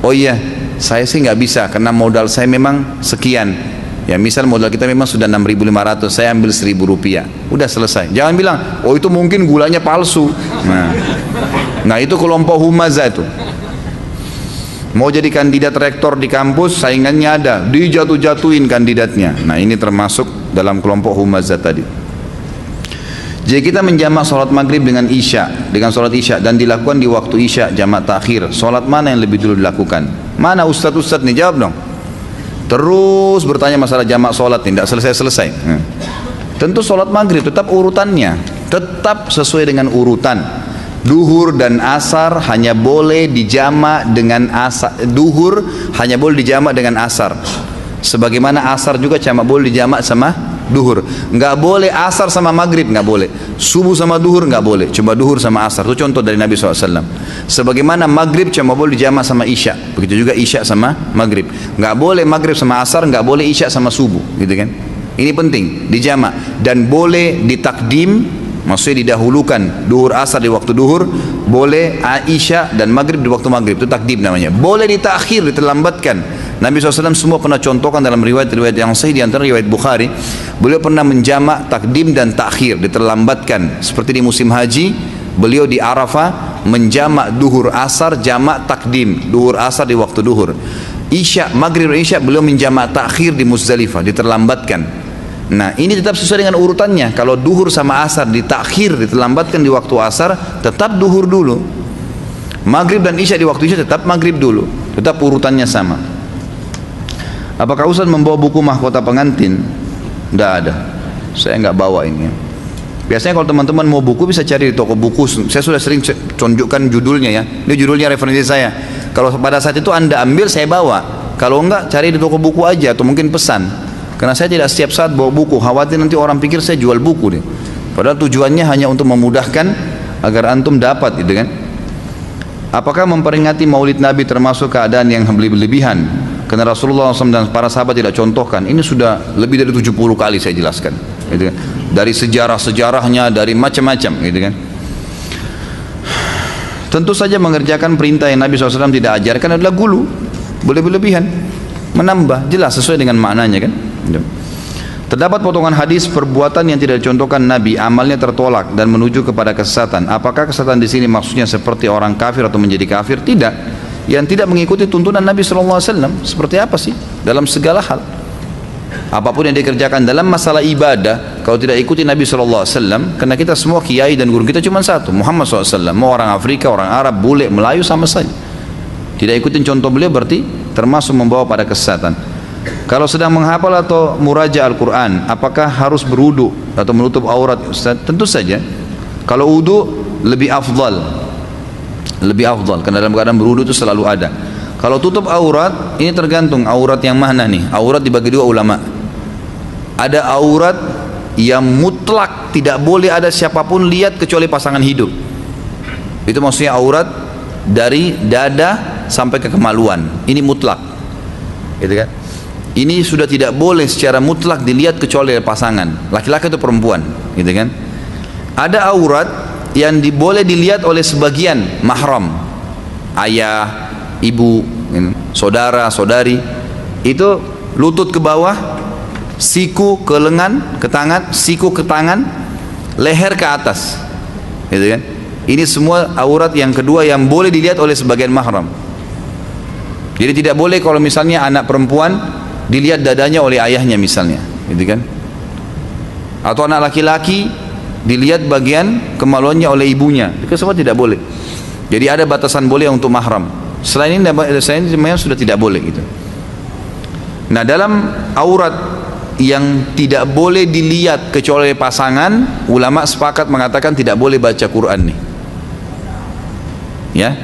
Oh iya, saya sih nggak bisa karena modal saya memang sekian. Ya misal modal kita memang sudah 6.500, saya ambil 1.000 rupiah, udah selesai. Jangan bilang, oh itu mungkin gulanya palsu. Nah itu kelompok Humazah itu. Mau jadi kandidat rektor di kampus, saingannya ada, dijatuh-jatuhin kandidatnya. Nah ini termasuk dalam kelompok Humazah tadi. Jadi kita menjamak sholat maghrib dengan isya, dengan sholat isya, dan dilakukan di waktu isya jamak takhir. Sholat mana yang lebih dulu dilakukan? Mana ustadz-ustadz nih, jawab dong. Terus bertanya masalah jamak sholat, tidak selesai-selesai. Tentu sholat maghrib tetap urutannya, tetap sesuai dengan urutan. Duhur dan asar hanya boleh dijamak dengan asar. Duhur hanya boleh dijamak dengan asar. Sebagaimana asar juga cuma boleh dijamak sama duhur. Nggak boleh asar sama maghrib, nggak boleh. Subuh sama duhur nggak boleh. Cuma duhur sama asar. Itu contoh dari Nabi SAW. Sebagaimana maghrib cuma boleh dijamak sama isya. Begitu juga isya sama maghrib. Nggak boleh maghrib sama asar, nggak boleh isya sama subuh. Gitu kan? Ini penting, dijamak. Dan boleh ditakdim, maksudnya didahulukan duhur asar di waktu duhur. Boleh isya dan maghrib di waktu maghrib. Itu takdim namanya. Boleh ditakhir, diterlambatkan. Nabi SAW semua pernah contohkan dalam riwayat-riwayat yang sahih, di antara riwayat Bukhari, beliau pernah menjamak takdim dan takhir, diterlambatkan. Seperti di musim haji, beliau di Arafah menjamak duhur asar, jamak takdim, duhur asar di waktu duhur. Isya, maghrib dan isya beliau menjamak takhir di Muzdalifah, diterlambatkan. Nah ini tetap sesuai dengan urutannya. Kalau duhur sama asar ditakhir, diterlambatkan di waktu asar, tetap duhur dulu. Maghrib dan isya di waktu isya tetap maghrib dulu, tetap urutannya sama. Apakah Ustaz membawa buku mahkota pengantin? Tidak ada. saya nggak bawa ini. Biasanya kalau teman-teman mau buku bisa cari di toko buku. Saya sudah sering tunjukkan judulnya ya. Ini judulnya referensi saya. Kalau pada saat itu Anda ambil, saya bawa. Kalau enggak, cari di toko buku aja atau mungkin pesan. Karena saya tidak setiap saat bawa buku. Khawatir nanti orang pikir saya jual buku deh. Padahal tujuannya hanya untuk memudahkan agar antum dapat, gitu kan. Apakah memperingati Maulid Nabi termasuk keadaan yang berlebihan? Karena Rasulullah SAW dan para sahabat tidak contohkan. Ini sudah lebih dari 70 kali saya jelaskan, gitu kan. Dari sejarah-sejarahnya, dari macam-macam, gitu kan. Tentu saja mengerjakan perintah yang Nabi SAW tidak ajarkan adalah gulu, boleh berlebihan, menambah, jelas sesuai dengan maknanya kan. Terdapat potongan hadis perbuatan yang tidak dicontohkan Nabi, amalnya tertolak dan menuju kepada kesesatan. Apakah kesesatan di sini maksudnya seperti orang kafir atau menjadi kafir? Tidak. Yang tidak mengikuti tuntunan Nabi SAW. Seperti apa sih? Dalam segala hal. Apapun yang dikerjakan dalam masalah ibadah, kalau tidak ikuti Nabi SAW, karena kita semua kiai dan guru kita cuma satu, Muhammad SAW. Mau orang Afrika, orang Arab, bule, Melayu sama saja. Tidak ikutin contoh beliau berarti termasuk membawa pada kesesatan. Kalau sedang menghafal atau muraja Al-Quran, apakah harus berwudu atau menutup aurat? Ustaz, tentu saja. Kalau wudu lebih afdal, karena dalam keadaan berwudu itu selalu ada. Kalau tutup aurat, ini tergantung aurat yang mana nih. Aurat dibagi dua ulama. Ada aurat yang mutlak tidak boleh ada siapapun lihat kecuali pasangan hidup. Itu maksudnya aurat dari dada sampai ke kemaluan. Ini mutlak, gitu kan? Ini sudah tidak boleh secara mutlak dilihat kecuali oleh pasangan, laki-laki atau perempuan, gitu kan? Ada aurat yang boleh dilihat oleh sebagian mahram, ayah, ibu, saudara, saudari. Itu lutut ke bawah, siku ke lengan, ke tangan, siku ke tangan, leher ke atas, gitu kan? Ini semua aurat yang kedua yang boleh dilihat oleh sebagian mahram. Jadi tidak boleh kalau misalnya anak perempuan dilihat dadanya oleh ayahnya misalnya, gitu kan? Atau anak laki-laki dilihat bagian kemaluannya oleh ibunya, itu semua tidak boleh. Jadi ada batasan boleh untuk mahram. Selain ini sudah tidak boleh gitu. Nah, dalam aurat yang tidak boleh dilihat kecuali oleh pasangan, ulama sepakat mengatakan tidak boleh baca Quran nih. Ya,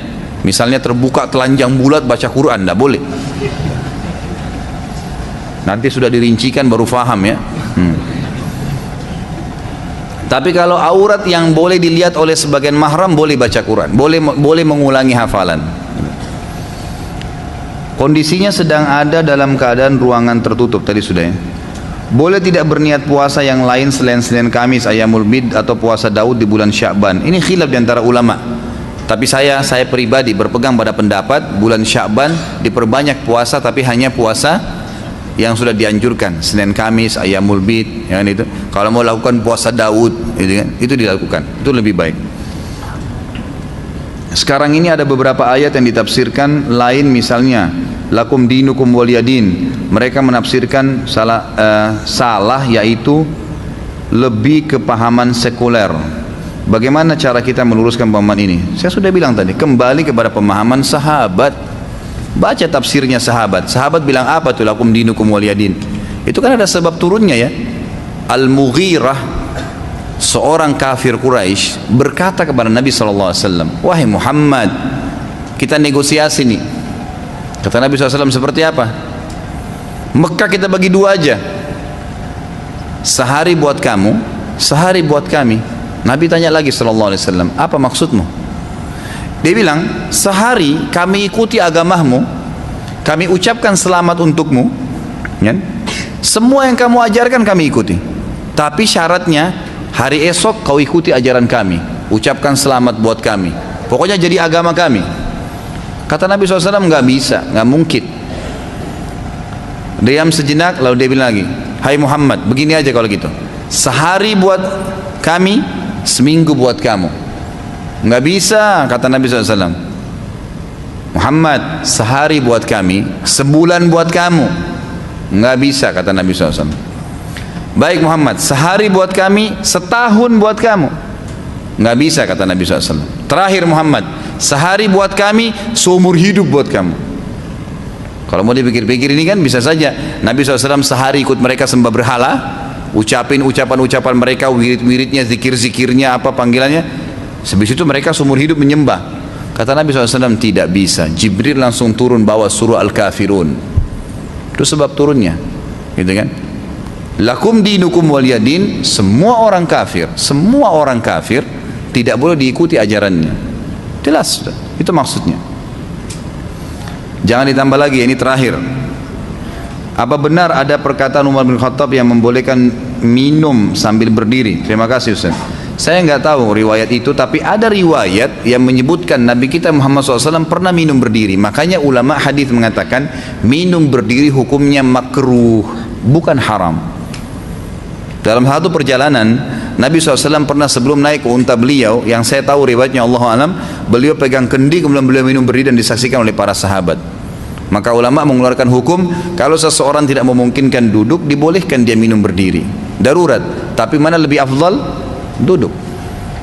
misalnya terbuka telanjang bulat baca Quran, tidak boleh. Nanti sudah dirincikan baru faham ya. Tapi kalau aurat yang boleh dilihat oleh sebagian mahram boleh baca Quran, boleh mengulangi hafalan. Kondisinya sedang ada dalam keadaan ruangan tertutup tadi sudah ya. Boleh tidak berniat puasa yang lain selain Senin Kamis, Ayyamul Bid atau puasa Daud di bulan Sya'ban? Ini khilaf di antara ulama. Tapi saya pribadi berpegang pada pendapat bulan Sya'ban diperbanyak puasa, tapi hanya puasa yang sudah dianjurkan, Senin Kamis, Ayyamul Bid, ya kan itu. Kalau mau lakukan puasa Daud, itu dilakukan, itu lebih baik. Sekarang ini ada beberapa ayat yang ditafsirkan lain, misalnya lakum dinukum waliyadin. Mereka menafsirkan salah, yaitu lebih kepahaman sekuler. Bagaimana cara kita meluruskan pemahaman ini? Saya sudah bilang tadi, kembali kepada pemahaman sahabat. Baca tafsirnya sahabat. Sahabat bilang apa tuh lakum dinukum waliyadin? Itu kan ada sebab turunnya ya. Al-Mughirah, seorang kafir Quraisy, berkata kepada Nabi SAW, wahai Muhammad, kita negosiasi nih. Kata Nabi SAW, seperti apa? Mekah kita bagi dua aja, sehari buat kamu, sehari buat kami. Nabi tanya lagi SAW, apa maksudmu? Dia bilang, sehari kami ikuti agamamu, kami ucapkan selamat untukmu, ya? Semua yang kamu ajarkan kami ikuti, tapi syaratnya hari esok kau ikuti ajaran kami, ucapkan selamat buat kami, pokoknya jadi agama kami. Kata Nabi SAW, nggak bisa, nggak mungkin. Diam sejenak, lalu dia bilang lagi, hai Muhammad, begini aja kalau gitu, sehari buat kami, seminggu buat kamu. Nggak bisa, kata Nabi SAW. Muhammad, sehari buat kami, sebulan buat kamu. Nggak bisa, kata Nabi SAW. Baik Muhammad, sehari buat kami, setahun buat kamu. Nggak bisa, kata Nabi SAW. Terakhir Muhammad, sehari buat kami, seumur hidup buat kamu. Kalau mau dipikir-pikir ini kan bisa saja Nabi SAW sehari ikut mereka sembah berhala, ucapin ucapan-ucapan mereka, wirid-wiridnya, zikir-zikirnya, apa panggilannya. Sebab itu mereka seumur hidup menyembah. Kata Nabi SAW, tidak bisa. Jibril langsung turun bawa surah Al-Kafirun. Itu sebab turunnya, gitu kan? Lakum dinukum waliyadin, semua orang kafir tidak boleh diikuti ajarannya. Jelas, itu maksudnya. Jangan ditambah lagi, ini terakhir. Apa benar ada perkataan Umar bin Khattab yang membolehkan minum sambil berdiri? Terima kasih Ustaz. Saya nggak tahu riwayat itu, tapi ada riwayat yang menyebutkan Nabi kita Muhammad SAW pernah minum berdiri. Makanya ulama hadis mengatakan minum berdiri hukumnya makruh, bukan haram. Dalam satu perjalanan, Nabi SAW pernah sebelum naik ke unta beliau, yang saya tahu riwayatnya Allah alam, beliau pegang kendi kemudian beliau minum berdiri dan disaksikan oleh para sahabat. Maka ulama mengeluarkan hukum, kalau seseorang tidak memungkinkan duduk, dibolehkan dia minum berdiri. Darurat, tapi mana lebih afdal? Duduk.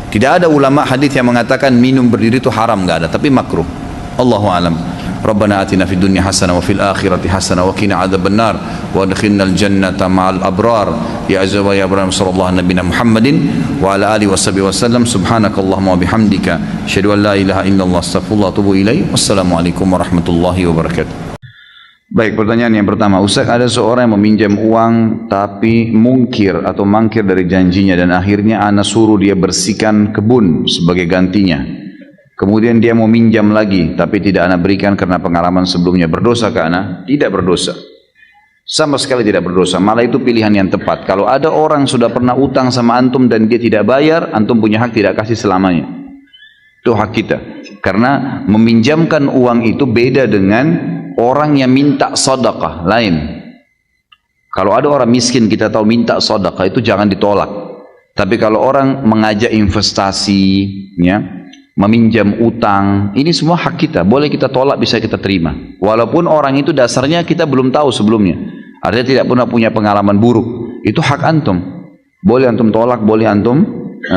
Tidak ada ulama hadis yang mengatakan minum berdiri itu haram, nggak ada, tapi makruh. Allahu alam. Rabbana atina fid dunya hasanah wa fil akhirati hasanah wa qina adzabannar wa adkhilnal jannata ma'al abrar ya azza wa ya abram sallallahu nabiyana Muhammadin wa ala alihi washabihi wasallam subhanakallahumma wa bihamdika asyhadu an la ilaha illallah astaghfirullah wa atubu ilaik. Wassalamualaikum warahmatullahi wabarakatuh. Baik, pertanyaan yang pertama, Ustaz, ada seorang yang meminjam uang tapi mungkir atau mangkir dari janjinya dan akhirnya ana suruh dia bersihkan kebun sebagai gantinya. Kemudian dia mau minjam lagi, tapi tidak ana berikan karena pengalaman sebelumnya. Berdosa ke ana? Tidak berdosa. Sama sekali tidak berdosa. Malah itu pilihan yang tepat. Kalau ada orang sudah pernah utang sama antum dan dia tidak bayar, antum punya hak tidak kasih selamanya. Itu hak kita. Karena meminjamkan uang itu beda dengan orang yang minta sedekah, lain. Kalau ada orang miskin kita tahu minta sedekah itu jangan ditolak. Tapi kalau orang mengajak investasi, ya, meminjam utang, ini semua hak kita, boleh kita tolak, bisa kita terima walaupun orang itu dasarnya kita belum tahu sebelumnya, artinya tidak pernah punya pengalaman buruk. Itu hak antum, boleh antum tolak, boleh antum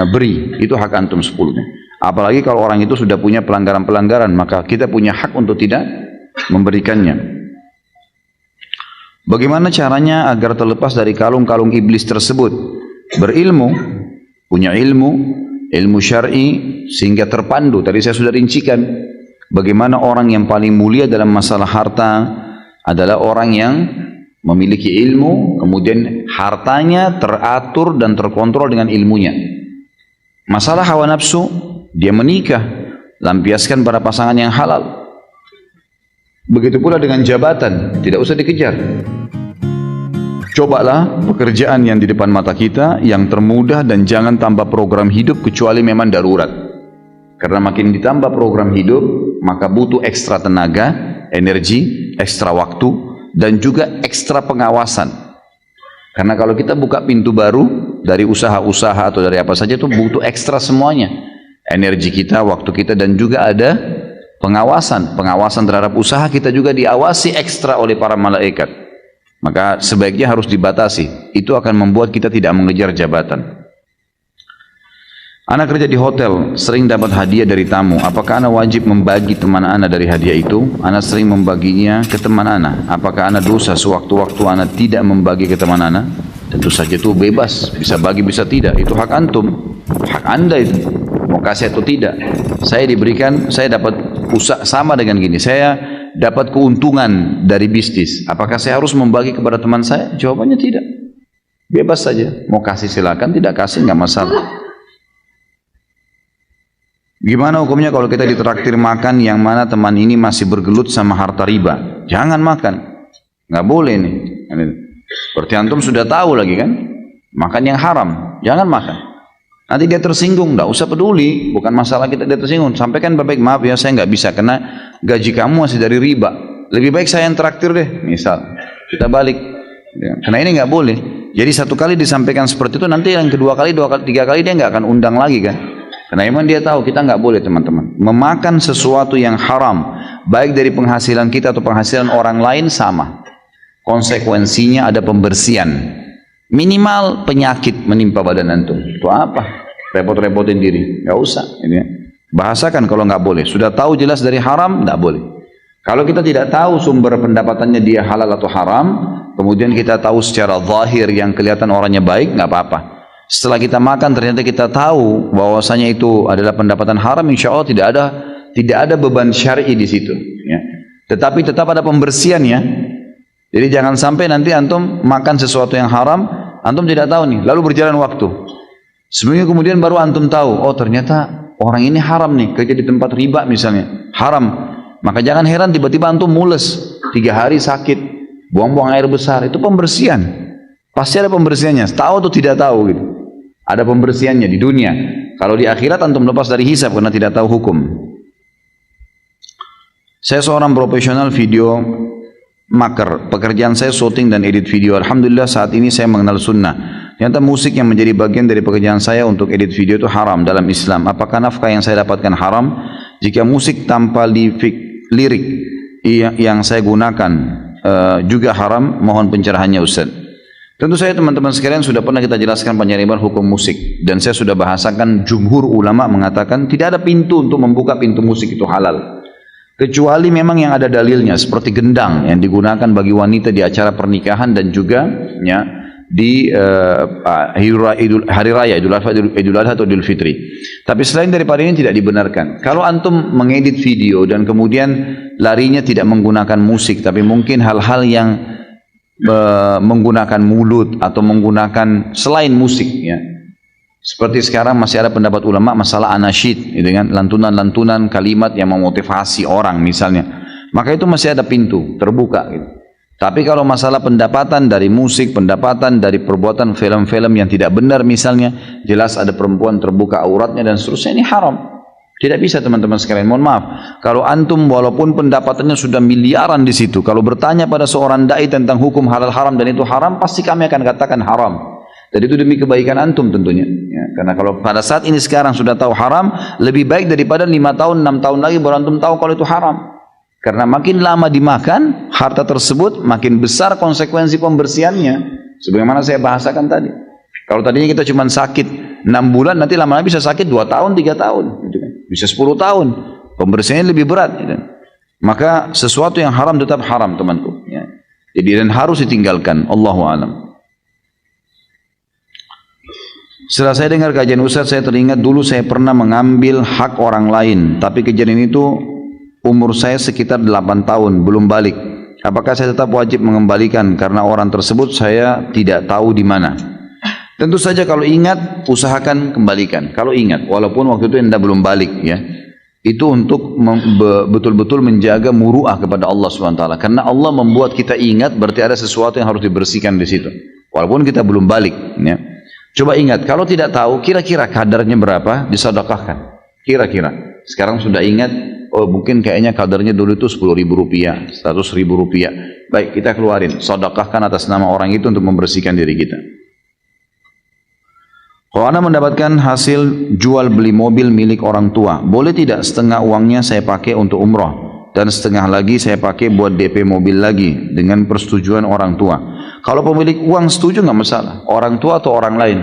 beri, itu hak antum sepuluhnya. Apalagi kalau orang itu sudah punya pelanggaran-pelanggaran, maka kita punya hak untuk tidak memberikannya. Bagaimana caranya agar terlepas dari kalung-kalung iblis tersebut? Berilmu, punya ilmu syar'i sehingga terpandu. Tadi saya sudah rincikan bagaimana orang yang paling mulia dalam masalah harta adalah orang yang memiliki ilmu, kemudian hartanya teratur dan terkontrol dengan ilmunya. Masalah hawa nafsu, dia menikah, lampiaskan pada pasangan yang halal. Begitu pula dengan jabatan, tidak usah dikejar. Cobalah pekerjaan yang di depan mata kita yang termudah dan jangan tambah program hidup kecuali memang darurat. Karena makin ditambah program hidup, maka butuh ekstra tenaga, energi, ekstra waktu, dan juga ekstra pengawasan. Karena kalau kita buka pintu baru dari usaha-usaha atau dari apa saja itu butuh ekstra semuanya. Energi kita, waktu kita, dan juga ada pengawasan. Pengawasan terhadap usaha kita juga diawasi ekstra oleh para malaikat. Maka sebaiknya harus dibatasi. Itu akan membuat kita tidak mengejar jabatan. Anak kerja di hotel, sering dapat hadiah dari tamu. Apakah anak wajib membagi teman anak dari hadiah itu? Anak sering membaginya ke teman anak. Apakah anak dosa sewaktu-waktu anak tidak membagi ke teman anak? Tentu saja itu bebas, bisa bagi bisa tidak. Itu hak antum, hak anda itu. Mau kasih atau tidak. Saya diberikan, saya dapat usaha sama dengan gini. Saya dapat keuntungan dari bisnis. Apakah saya harus membagi kepada teman saya? Jawabannya tidak. Bebas saja. Mau kasih silakan, tidak kasih nggak masalah. Gimana hukumnya kalau kita ditraktir makan yang mana teman ini masih bergelut sama harta riba? Jangan makan. Nggak boleh nih. Berarti antum sudah tahu lagi kan? Makan yang haram. Jangan makan. Nanti dia tersinggung, tidak usah peduli, bukan masalah kita dia tersinggung. Sampaikan baik-baik, maaf ya saya nggak bisa karena gaji kamu masih dari riba. Lebih baik saya yang traktir deh, misal kita balik. Ya, karena ini nggak boleh. Jadi satu kali disampaikan seperti itu, nanti yang kedua kali, dua kali, tiga kali dia nggak akan undang lagi kan? Karena memang dia tahu kita nggak boleh teman-teman memakan sesuatu yang haram, baik dari penghasilan kita atau penghasilan orang lain sama. Konsekuensinya ada pembersihan. Minimal penyakit menimpa badan antum. Itu apa? Repot-repotin diri. Gak usah. Ini. Bahasakan kalau nggak boleh. Sudah tahu jelas dari haram, nggak boleh. Kalau kita tidak tahu sumber pendapatannya dia halal atau haram, kemudian kita tahu secara zahir yang kelihatan orangnya baik, nggak apa-apa. Setelah kita makan ternyata kita tahu bahwasanya itu adalah pendapatan haram, insya Allah tidak ada beban syar'i di situ. Ya. Tetapi tetap ada pembersihannya. Jadi jangan sampai nanti antum makan sesuatu yang haram, antum tidak tahu nih, lalu berjalan waktu. Seminggu kemudian baru antum tahu, oh ternyata orang ini haram nih, kerja di tempat riba misalnya, haram. Maka jangan heran tiba-tiba antum mules, 3 hari sakit, buang-buang air besar, itu pembersihan. Pasti ada pembersihannya, tahu atau tidak tahu gitu. Ada pembersihannya di dunia. Kalau di akhirat antum lepas dari hisab karena tidak tahu hukum. Saya seorang profesional video maker, pekerjaan saya syuting dan edit video. Alhamdulillah saat ini saya mengenal sunnah. Ternyata musik yang menjadi bagian dari pekerjaan saya untuk edit video itu haram dalam Islam. Apakah nafkah yang saya dapatkan haram? Jika musik tanpa lirik yang saya gunakan juga haram, mohon pencerahannya Ustaz. Tentu saya teman-teman sekalian sudah pernah kita jelaskan panjang lebar hukum musik, dan saya sudah bahasakan jumhur ulama mengatakan tidak ada pintu untuk membuka pintu musik itu halal, kecuali memang yang ada dalilnya, seperti gendang yang digunakan bagi wanita di acara pernikahan dan juga ya di hari raya Idul Adha atau Idul Fitri. Tapi selain daripada ini tidak dibenarkan. Kalau antum mengedit video dan kemudian larinya tidak menggunakan musik, tapi mungkin hal-hal yang menggunakan mulut atau menggunakan selain musik, ya. Seperti sekarang masih ada pendapat ulama masalah anasyid, dengan lantunan-lantunan kalimat yang memotivasi orang misalnya. Maka itu masih ada pintu terbuka gitu. Tapi kalau masalah pendapatan dari musik, pendapatan dari perbuatan film-film yang tidak benar misalnya, jelas ada perempuan terbuka auratnya dan seterusnya, ini haram. Tidak bisa teman-teman sekalian, mohon maaf. Kalau antum walaupun pendapatannya sudah miliaran di situ, kalau bertanya pada seorang dai tentang hukum halal haram dan itu haram, pasti kami akan katakan haram. Dan itu demi kebaikan antum tentunya. Ya, karena kalau pada saat ini sekarang sudah tahu haram, lebih baik daripada 5 tahun, 6 tahun lagi baru antum tahu kalau itu haram. Karena makin lama dimakan harta tersebut, makin besar konsekuensi pembersihannya. Sebagaimana saya bahasakan tadi. Kalau tadinya kita cuma sakit 6 bulan, nanti lama-lama bisa sakit 2 tahun, 3 tahun. Bisa 10 tahun. Pembersihannya lebih berat. Maka sesuatu yang haram tetap haram temanku. Ya. Jadi dan harus ditinggalkan. Allahu a'lam. Setelah saya dengar kajian Ustaz, saya teringat dulu saya pernah mengambil hak orang lain. Tapi kejadian itu umur saya sekitar 8 tahun, belum balik. Apakah saya tetap wajib mengembalikan karena orang tersebut saya tidak tahu di mana? Tentu saja kalau ingat, usahakan kembalikan. Kalau ingat, walaupun waktu itu Anda belum balik, ya. Itu untuk betul-betul menjaga muru'ah kepada Allah SWT. Karena Allah membuat kita ingat, berarti ada sesuatu yang harus dibersihkan di situ. Walaupun kita belum balik, ya. Coba ingat, kalau tidak tahu, kira-kira kadarnya berapa, disedekahkan. Kira-kira. Sekarang sudah ingat, oh mungkin kayaknya kadarnya dulu itu 10.000 rupiah, 100.000 rupiah. Baik, kita keluarin, sedekahkan atas nama orang itu untuk membersihkan diri kita. Kalau Anda mendapatkan hasil jual beli mobil milik orang tua, boleh tidak setengah uangnya saya pakai untuk umroh dan setengah lagi saya pakai buat DP mobil lagi dengan persetujuan orang tua? Kalau pemilik uang setuju nggak masalah, orang tua atau orang lain.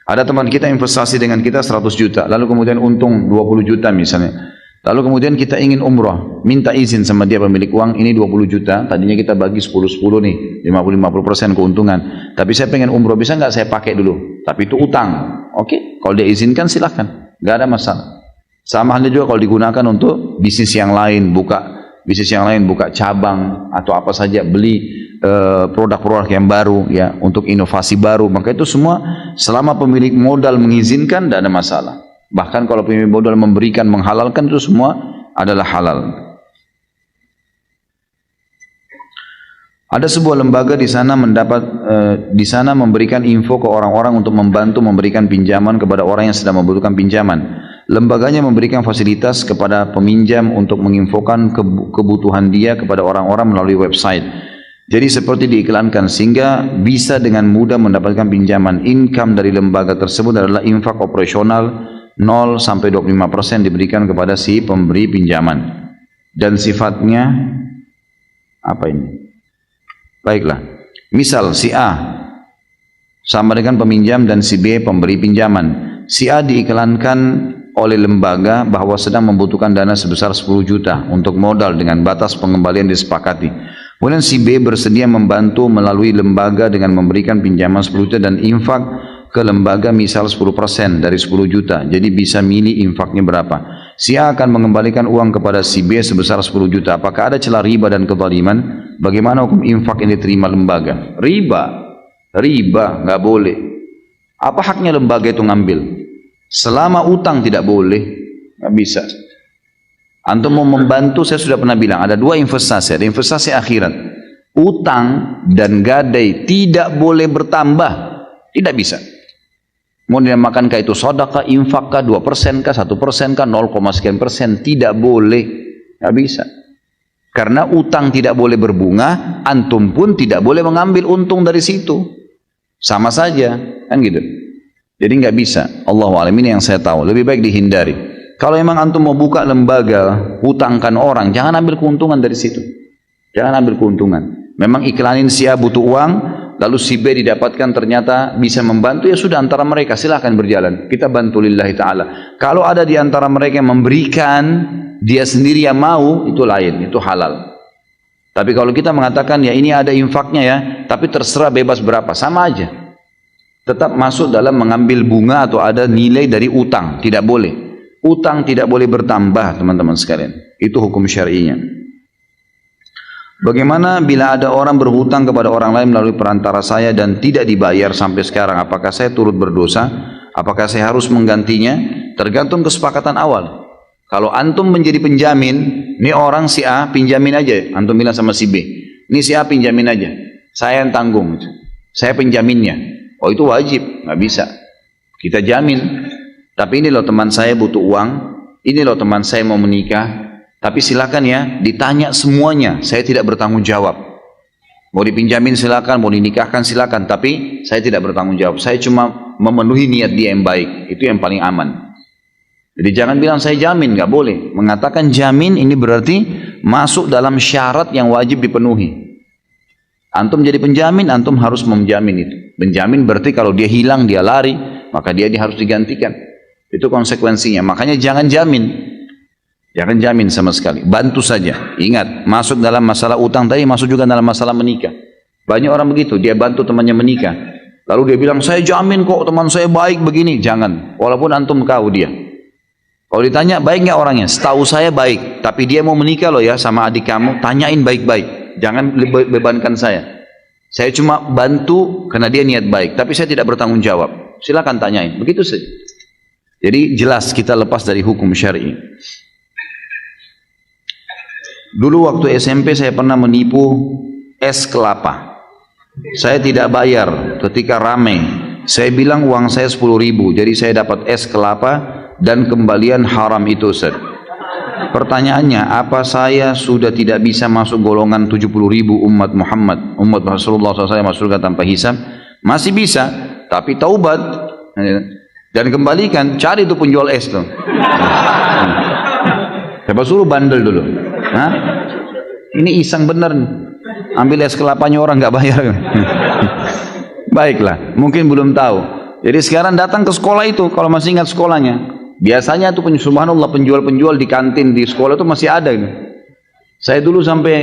Ada teman kita investasi dengan kita 100 juta, lalu kemudian untung 20 juta misalnya. Lalu kemudian kita ingin umrah, minta izin sama dia pemilik uang, ini 20 juta, tadinya kita bagi 10-10 nih, 50-50% keuntungan. Tapi saya pengen umrah, bisa nggak saya pakai dulu? Tapi itu utang. Oke, kalau dia izinkan silahkan, nggak ada masalah. Sama halnya juga kalau digunakan untuk bisnis yang lain, buka cabang atau apa saja, beli produk-produk yang baru, ya, untuk inovasi baru. Maka itu semua selama pemilik modal mengizinkan, tidak ada masalah. Bahkan kalau pemilik modal memberikan, menghalalkan, itu semua adalah halal. Ada sebuah lembaga di sana memberikan info ke orang-orang untuk membantu memberikan pinjaman kepada orang yang sedang membutuhkan pinjaman. Lembaganya memberikan fasilitas kepada peminjam untuk menginfokan kebutuhan dia kepada orang-orang melalui website. Jadi seperti diiklankan sehingga bisa dengan mudah mendapatkan pinjaman. Income dari lembaga tersebut adalah infak operasional 0-25% diberikan kepada si pemberi pinjaman. Dan sifatnya apa ini? Baiklah, misal si A sama dengan peminjam dan si B pemberi pinjaman. Si A diiklankan oleh lembaga bahwa sedang membutuhkan dana sebesar 10 juta untuk modal dengan batas pengembalian disepakati. Kemudian si B bersedia membantu melalui lembaga dengan memberikan pinjaman 10 juta dan infak ke lembaga misal 10% dari 10 juta. Jadi bisa milih infaknya berapa. Si A akan mengembalikan uang kepada si B sebesar 10 juta. Apakah ada celah riba dan kezaliman? Bagaimana hukum infak yang diterima lembaga? Riba, nggak boleh. Apa haknya lembaga itu ngambil? Selama utang tidak boleh, nggak bisa. Antum mau membantu, saya sudah pernah bilang, ada dua investasi, ada investasi akhirat. Utang dan gadai tidak boleh bertambah, tidak bisa. Mau dinamakan itu sedekah, infak kah, 2% kah, 1% kah, 0, sekian persen, tidak boleh, nggak bisa. Karena utang tidak boleh berbunga, antum pun tidak boleh mengambil untung dari situ. Sama saja, kan gitu. Jadi nggak bisa. Allahu a'lam, ini yang saya tahu. Lebih baik dihindari. Kalau memang antum mau buka lembaga, hutangkan orang, jangan ambil keuntungan dari situ. Jangan ambil keuntungan. Memang iklanin si A butuh uang, lalu si B didapatkan ternyata bisa membantu, ya sudah antara mereka silahkan berjalan. Kita bantu lillahi ta'ala. Kalau ada di antara mereka yang memberikan, dia sendiri yang mau, itu lain, itu halal. Tapi kalau kita mengatakan ya ini ada infaknya ya, tapi terserah bebas berapa, sama aja. Tetap masuk dalam mengambil bunga atau ada nilai dari utang, tidak boleh. Utang tidak boleh bertambah, teman-teman sekalian. Itu hukum syar'inya. Bagaimana bila ada orang berhutang kepada orang lain melalui perantara saya dan tidak dibayar sampai sekarang? Apakah saya turut berdosa? Apakah saya harus menggantinya? Tergantung kesepakatan awal. Kalau antum menjadi penjamin, ini orang si A pinjamin aja. Antum bilang sama si B, ini si A pinjamin aja. Saya yang tanggung. Saya penjaminnya. Oh itu wajib, nggak bisa. Kita jamin. Tapi ini loh teman saya butuh uang, ini loh teman saya mau menikah, tapi silakan ya ditanya semuanya, saya tidak bertanggung jawab. Mau dipinjamin silakan, mau dinikahkan silakan, tapi saya tidak bertanggung jawab. Saya cuma memenuhi niat dia yang baik, itu yang paling aman. Jadi jangan bilang saya jamin, nggak boleh. Mengatakan jamin ini berarti masuk dalam syarat yang wajib dipenuhi. Antum jadi penjamin, antum harus menjamin itu. Menjamin berarti kalau dia hilang, dia lari, maka dia harus digantikan. Itu konsekuensinya. Makanya jangan jamin. Jangan jamin sama sekali. Bantu saja. Ingat, masuk dalam masalah utang tadi, masuk juga dalam masalah menikah. Banyak orang begitu, dia bantu temannya menikah. Lalu dia bilang, saya jamin kok teman saya baik begini. Jangan. Walaupun antum tahu dia. Kalau ditanya, baik nggak orangnya? Setahu saya baik. Tapi dia mau menikah loh ya sama adik kamu. Tanyain baik-baik. Jangan bebankan saya. Saya cuma bantu karena dia niat baik. Tapi saya tidak bertanggung jawab. Silakan tanyain. Begitu saja. Jadi jelas kita lepas dari hukum syar'i. Dulu waktu SMP saya pernah menipu es kelapa. Saya tidak bayar ketika ramai. Saya bilang uang saya 10.000, jadi saya dapat es kelapa dan kembalian haram itu, Ustaz. Pertanyaannya, apa saya sudah tidak bisa masuk golongan 70.000 umat Muhammad, umat Rasulullah SAW masuk surga tanpa hisab? Masih bisa, tapi taubat. Dan kembalikan, cari itu penjual es tuh. Coba suruh bandel dulu. Hah? Ini iseng bener. Ambil es kelapanya orang nggak bayar. Baiklah, mungkin belum tahu. Jadi sekarang datang ke sekolah itu, kalau masih ingat sekolahnya. Biasanya tuh subhanallah penjual-penjual di kantin di sekolah itu masih ada. Saya dulu sampai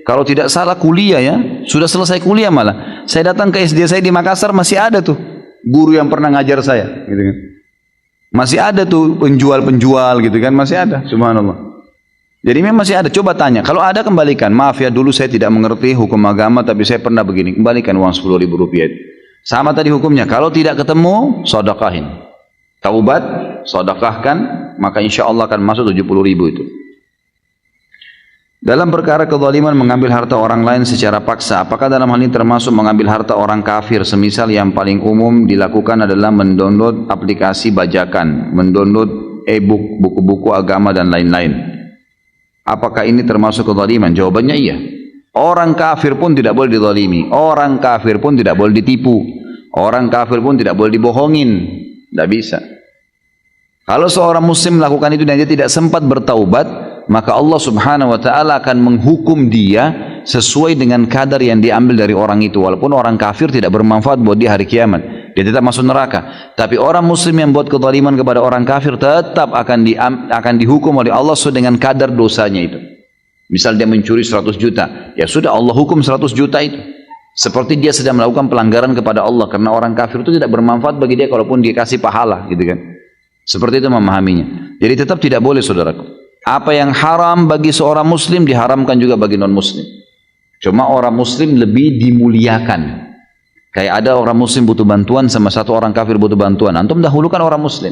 kalau tidak salah kuliah ya, sudah selesai kuliah malah. Saya datang ke SD saya di Makassar masih ada tuh. Guru yang pernah ngajar saya, gitu kan. Masih ada tuh penjual-penjual gitu kan, masih ada, subhanallah. Jadi memang masih ada, coba tanya. Kalau ada kembalikan, maaf ya dulu saya tidak mengerti hukum agama, tapi saya pernah begini, kembalikan uang 10.000 rupiah. Sama tadi hukumnya, kalau tidak ketemu, sedekahin. Taubat, sedekahkan, maka insya Allah akan masuk 70.000 itu. Dalam perkara kezaliman mengambil harta orang lain secara paksa, apakah dalam hal ini termasuk mengambil harta orang kafir? Semisal yang paling umum dilakukan adalah mendownload aplikasi bajakan, mendownload e-book, buku-buku agama dan lain-lain. Apakah ini termasuk kezaliman? Jawabannya iya. Orang kafir pun tidak boleh dizalimi, orang kafir pun tidak boleh ditipu, orang kafir pun tidak boleh dibohongin, tidak bisa. Kalau seorang muslim melakukan itu dan dia tidak sempat bertaubat, maka Allah subhanahu wa ta'ala akan menghukum dia sesuai dengan kadar yang diambil dari orang itu. Walaupun orang kafir tidak bermanfaat buat dia hari kiamat, dia tetap masuk neraka. Tapi orang muslim yang buat kezaliman kepada orang kafir tetap akan dihukum oleh Allah sesuai dengan kadar dosanya itu. Misal dia mencuri 100 juta, ya sudah Allah hukum 100 juta itu. Seperti dia sedang melakukan pelanggaran kepada Allah, karena orang kafir itu tidak bermanfaat bagi dia kalaupun dia kasih pahala, gitu kan. Seperti itu memahaminya. Jadi tetap tidak boleh, saudaraku. Apa yang haram bagi seorang muslim diharamkan juga bagi non muslim. Cuma orang muslim lebih dimuliakan. Kayak ada orang muslim butuh bantuan sama satu orang kafir butuh bantuan, antum dahulukan orang muslim,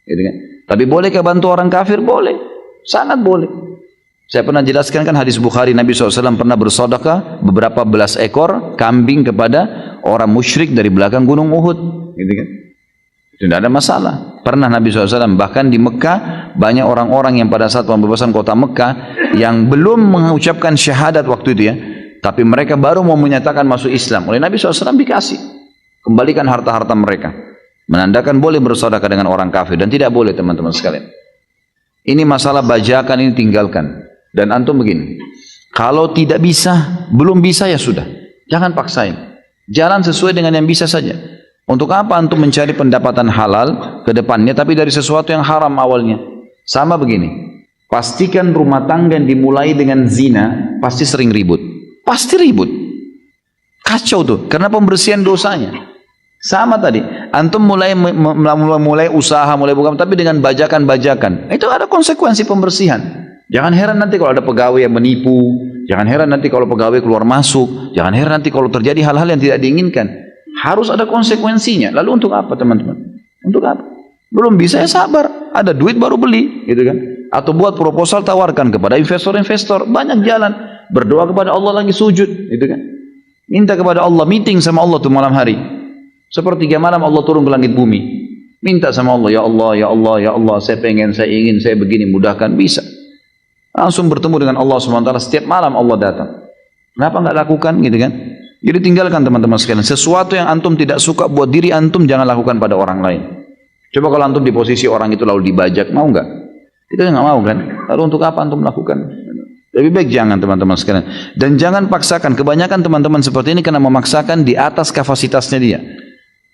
gitu kan. Tapi bolehkah bantu orang kafir? Boleh, sangat boleh. Saya pernah jelaskan kan hadis Bukhari, Nabi SAW pernah bersedekah beberapa belas ekor kambing kepada orang musyrik dari belakang gunung Uhud, gitu kan. Tidak ada masalah. Pernah Nabi SAW, bahkan di Mekah banyak orang-orang yang pada saat pembebasan kota Mekah yang belum mengucapkan syahadat waktu itu ya, tapi mereka baru mau menyatakan masuk Islam. Oleh Nabi SAW dikasih, kembalikan harta-harta mereka. Menandakan boleh bersedekah dengan orang kafir, dan tidak boleh teman-teman sekalian. Ini masalah bajakan, ini tinggalkan. Dan antum begini, kalau tidak bisa, belum bisa ya sudah, jangan paksain. Jalan sesuai dengan yang bisa saja. Untuk apa antum mencari pendapatan halal ke depannya tapi dari sesuatu yang haram awalnya? Sama begini, pastikan rumah tangga yang dimulai dengan zina pasti sering ribut. Pasti ribut. Kacau tuh, karena pembersihan dosanya. Sama tadi, antum mulai usaha, mulai buka, tapi dengan bajakan-bajakan. Itu ada konsekuensi pembersihan. Jangan heran nanti kalau ada pegawai yang menipu, jangan heran nanti kalau pegawai keluar masuk, jangan heran nanti kalau terjadi hal-hal yang tidak diinginkan. Harus ada konsekuensinya. Lalu untuk apa teman-teman? Untuk apa? Belum bisa ya sabar, ada duit baru beli, gitu kan? Atau buat proposal tawarkan kepada investor-investor, banyak jalan. Berdoa kepada Allah lagi sujud, gitu kan? Minta kepada Allah, meeting sama Allah tuh malam hari. Sepertiga malam Allah turun ke langit bumi. Minta sama Allah, ya Allah, ya Allah, ya Allah, saya pengen, saya ingin, saya begini, mudahkan, bisa. Langsung bertemu dengan Allah SWT, setiap malam Allah datang. Kenapa nggak lakukan, gitu kan? Jadi tinggalkan teman-teman sekalian. Sesuatu yang antum tidak suka buat diri antum, jangan lakukan pada orang lain. Coba kalau antum di posisi orang itu lalu dibajak, mau nggak? Itu nggak mau kan? Lalu untuk apa antum lakukan? Lebih baik jangan teman-teman sekalian. Dan jangan paksakan. Kebanyakan teman-teman seperti ini karena memaksakan di atas kapasitasnya dia.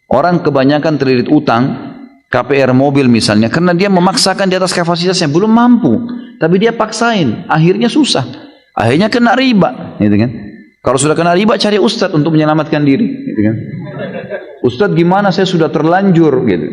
Orang kebanyakan terlilit utang, KPR mobil misalnya, karena dia memaksakan di atas kapasitasnya, belum mampu. Tapi dia paksain, akhirnya susah. Akhirnya kena riba, gitu kan? Kalau sudah kena riba, cari ustadz untuk menyelamatkan diri, gitu kan? Ustadz gimana? Saya sudah terlanjur, gitu.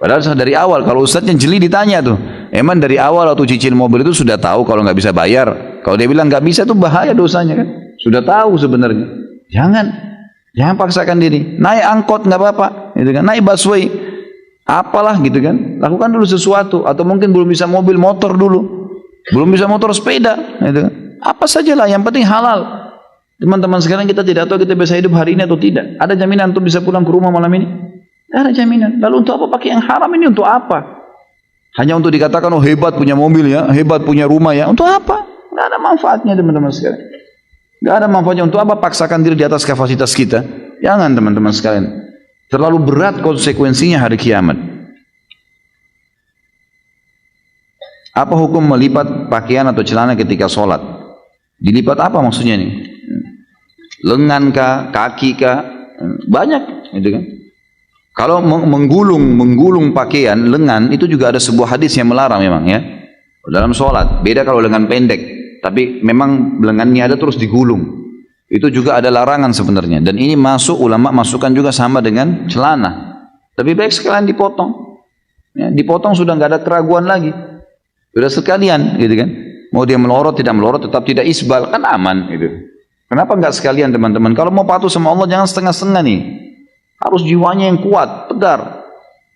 Padahal dari awal, kalau ustadznya jeli ditanya tuh, emang dari awal waktu cicil mobil itu sudah tahu kalau nggak bisa bayar. Kalau dia bilang nggak bisa, tuh bahaya dosanya kan? Sudah tahu sebenarnya. Jangan paksakan diri. Naik angkot nggak apa-apa, gitu kan? Naik busway, apalah gitu kan? Lakukan dulu sesuatu. Atau mungkin belum bisa mobil, motor dulu. Belum bisa motor, sepeda, gitu kan? Apa sajalah, yang penting halal. Teman-teman sekarang kita tidak tahu kita bisa hidup hari ini atau tidak. Ada jaminan untuk bisa pulang ke rumah malam ini? Tidak ada jaminan. Lalu untuk apa pakai yang haram ini? Untuk apa? Hanya untuk dikatakan, oh hebat punya mobil ya, hebat punya rumah ya. Untuk apa? Tidak ada manfaatnya teman-teman sekalian. Tidak ada manfaatnya. Untuk apa paksakan diri di atas kapasitas kita? Jangan teman-teman sekalian. Terlalu berat konsekuensinya hari kiamat. Apa hukum melipat pakaian atau celana ketika sholat? Dilipat apa maksudnya nih? Lengan kah, kaki kah? Banyak, gitu kan? Kalau menggulung pakaian lengan itu juga ada sebuah hadis yang melarang memang ya. Dalam sholat beda kalau lengan pendek, tapi memang lengannya ada terus digulung. Itu juga ada larangan sebenarnya. Dan ini masuk ulama masukkan juga sama dengan celana. Lebih baik sekalian dipotong. Ya, dipotong sudah nggak ada keraguan lagi. Sudah sekalian, gitu kan? Mau dia melorot tidak melorot, tetap tidak isbal, kan aman, gitu. Kenapa nggak sekalian teman-teman? Kalau mau patuh sama Allah jangan setengah-setengah nih. Harus jiwanya yang kuat, tegar.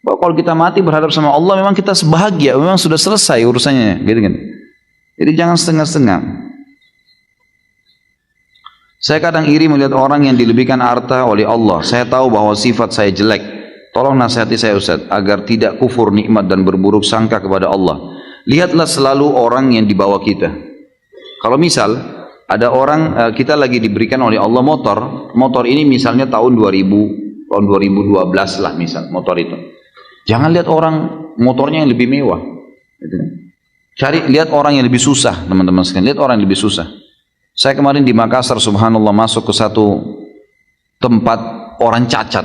Bahwa kalau kita mati berhadap sama Allah memang kita sebahagia, memang sudah selesai urusannya, gitu kan? Jadi jangan setengah-setengah. Saya kadang iri melihat orang yang dilebihkan harta oleh Allah. Saya tahu bahwa sifat saya jelek. Tolong nasihati saya Ustaz agar tidak kufur nikmat dan berburuk sangka kepada Allah. Lihatlah selalu orang yang di bawah kita. Kalau misal ada orang kita lagi diberikan oleh Allah motor ini misalnya tahun 2012 lah misal motor itu. Jangan lihat orang motornya yang lebih mewah. Lihat orang yang lebih susah teman-teman sekalian. Lihat orang yang lebih susah. Saya kemarin di Makassar subhanallah masuk ke satu tempat orang cacat.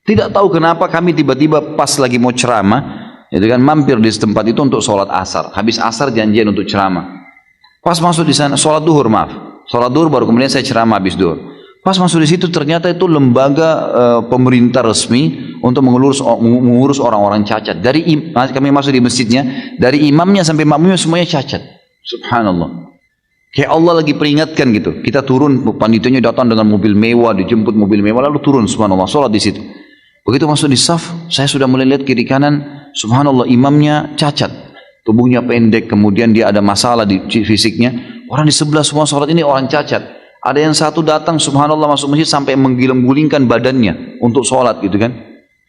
Tidak tahu kenapa kami tiba-tiba pas lagi mau ceramah, itu kan mampir di tempat itu untuk sholat asar. Habis asar janjian untuk ceramah. Pas masuk di sana, sholat duhur maaf. Sholat duhur baru kemudian saya ceramah habis duhur. Pas masuk di situ ternyata itu lembaga pemerintah resmi untuk mengurus orang-orang cacat. Kami masuk di masjidnya, dari imamnya sampai makmumnya semuanya cacat. Subhanallah. Kayak Allah lagi peringatkan gitu. Kita turun, panitianya datang dengan mobil mewah, dijemput mobil mewah, lalu turun, subhanallah, sholat di situ. Begitu masuk di saf, saya sudah mulai lihat kiri kanan, subhanallah, imamnya cacat. Tubuhnya pendek, kemudian dia ada masalah di fisiknya. Orang di sebelah semua sholat ini orang cacat. Ada yang satu datang, subhanallah, masuk masjid sampai menggiling-gulingkan badannya untuk sholat gitu kan.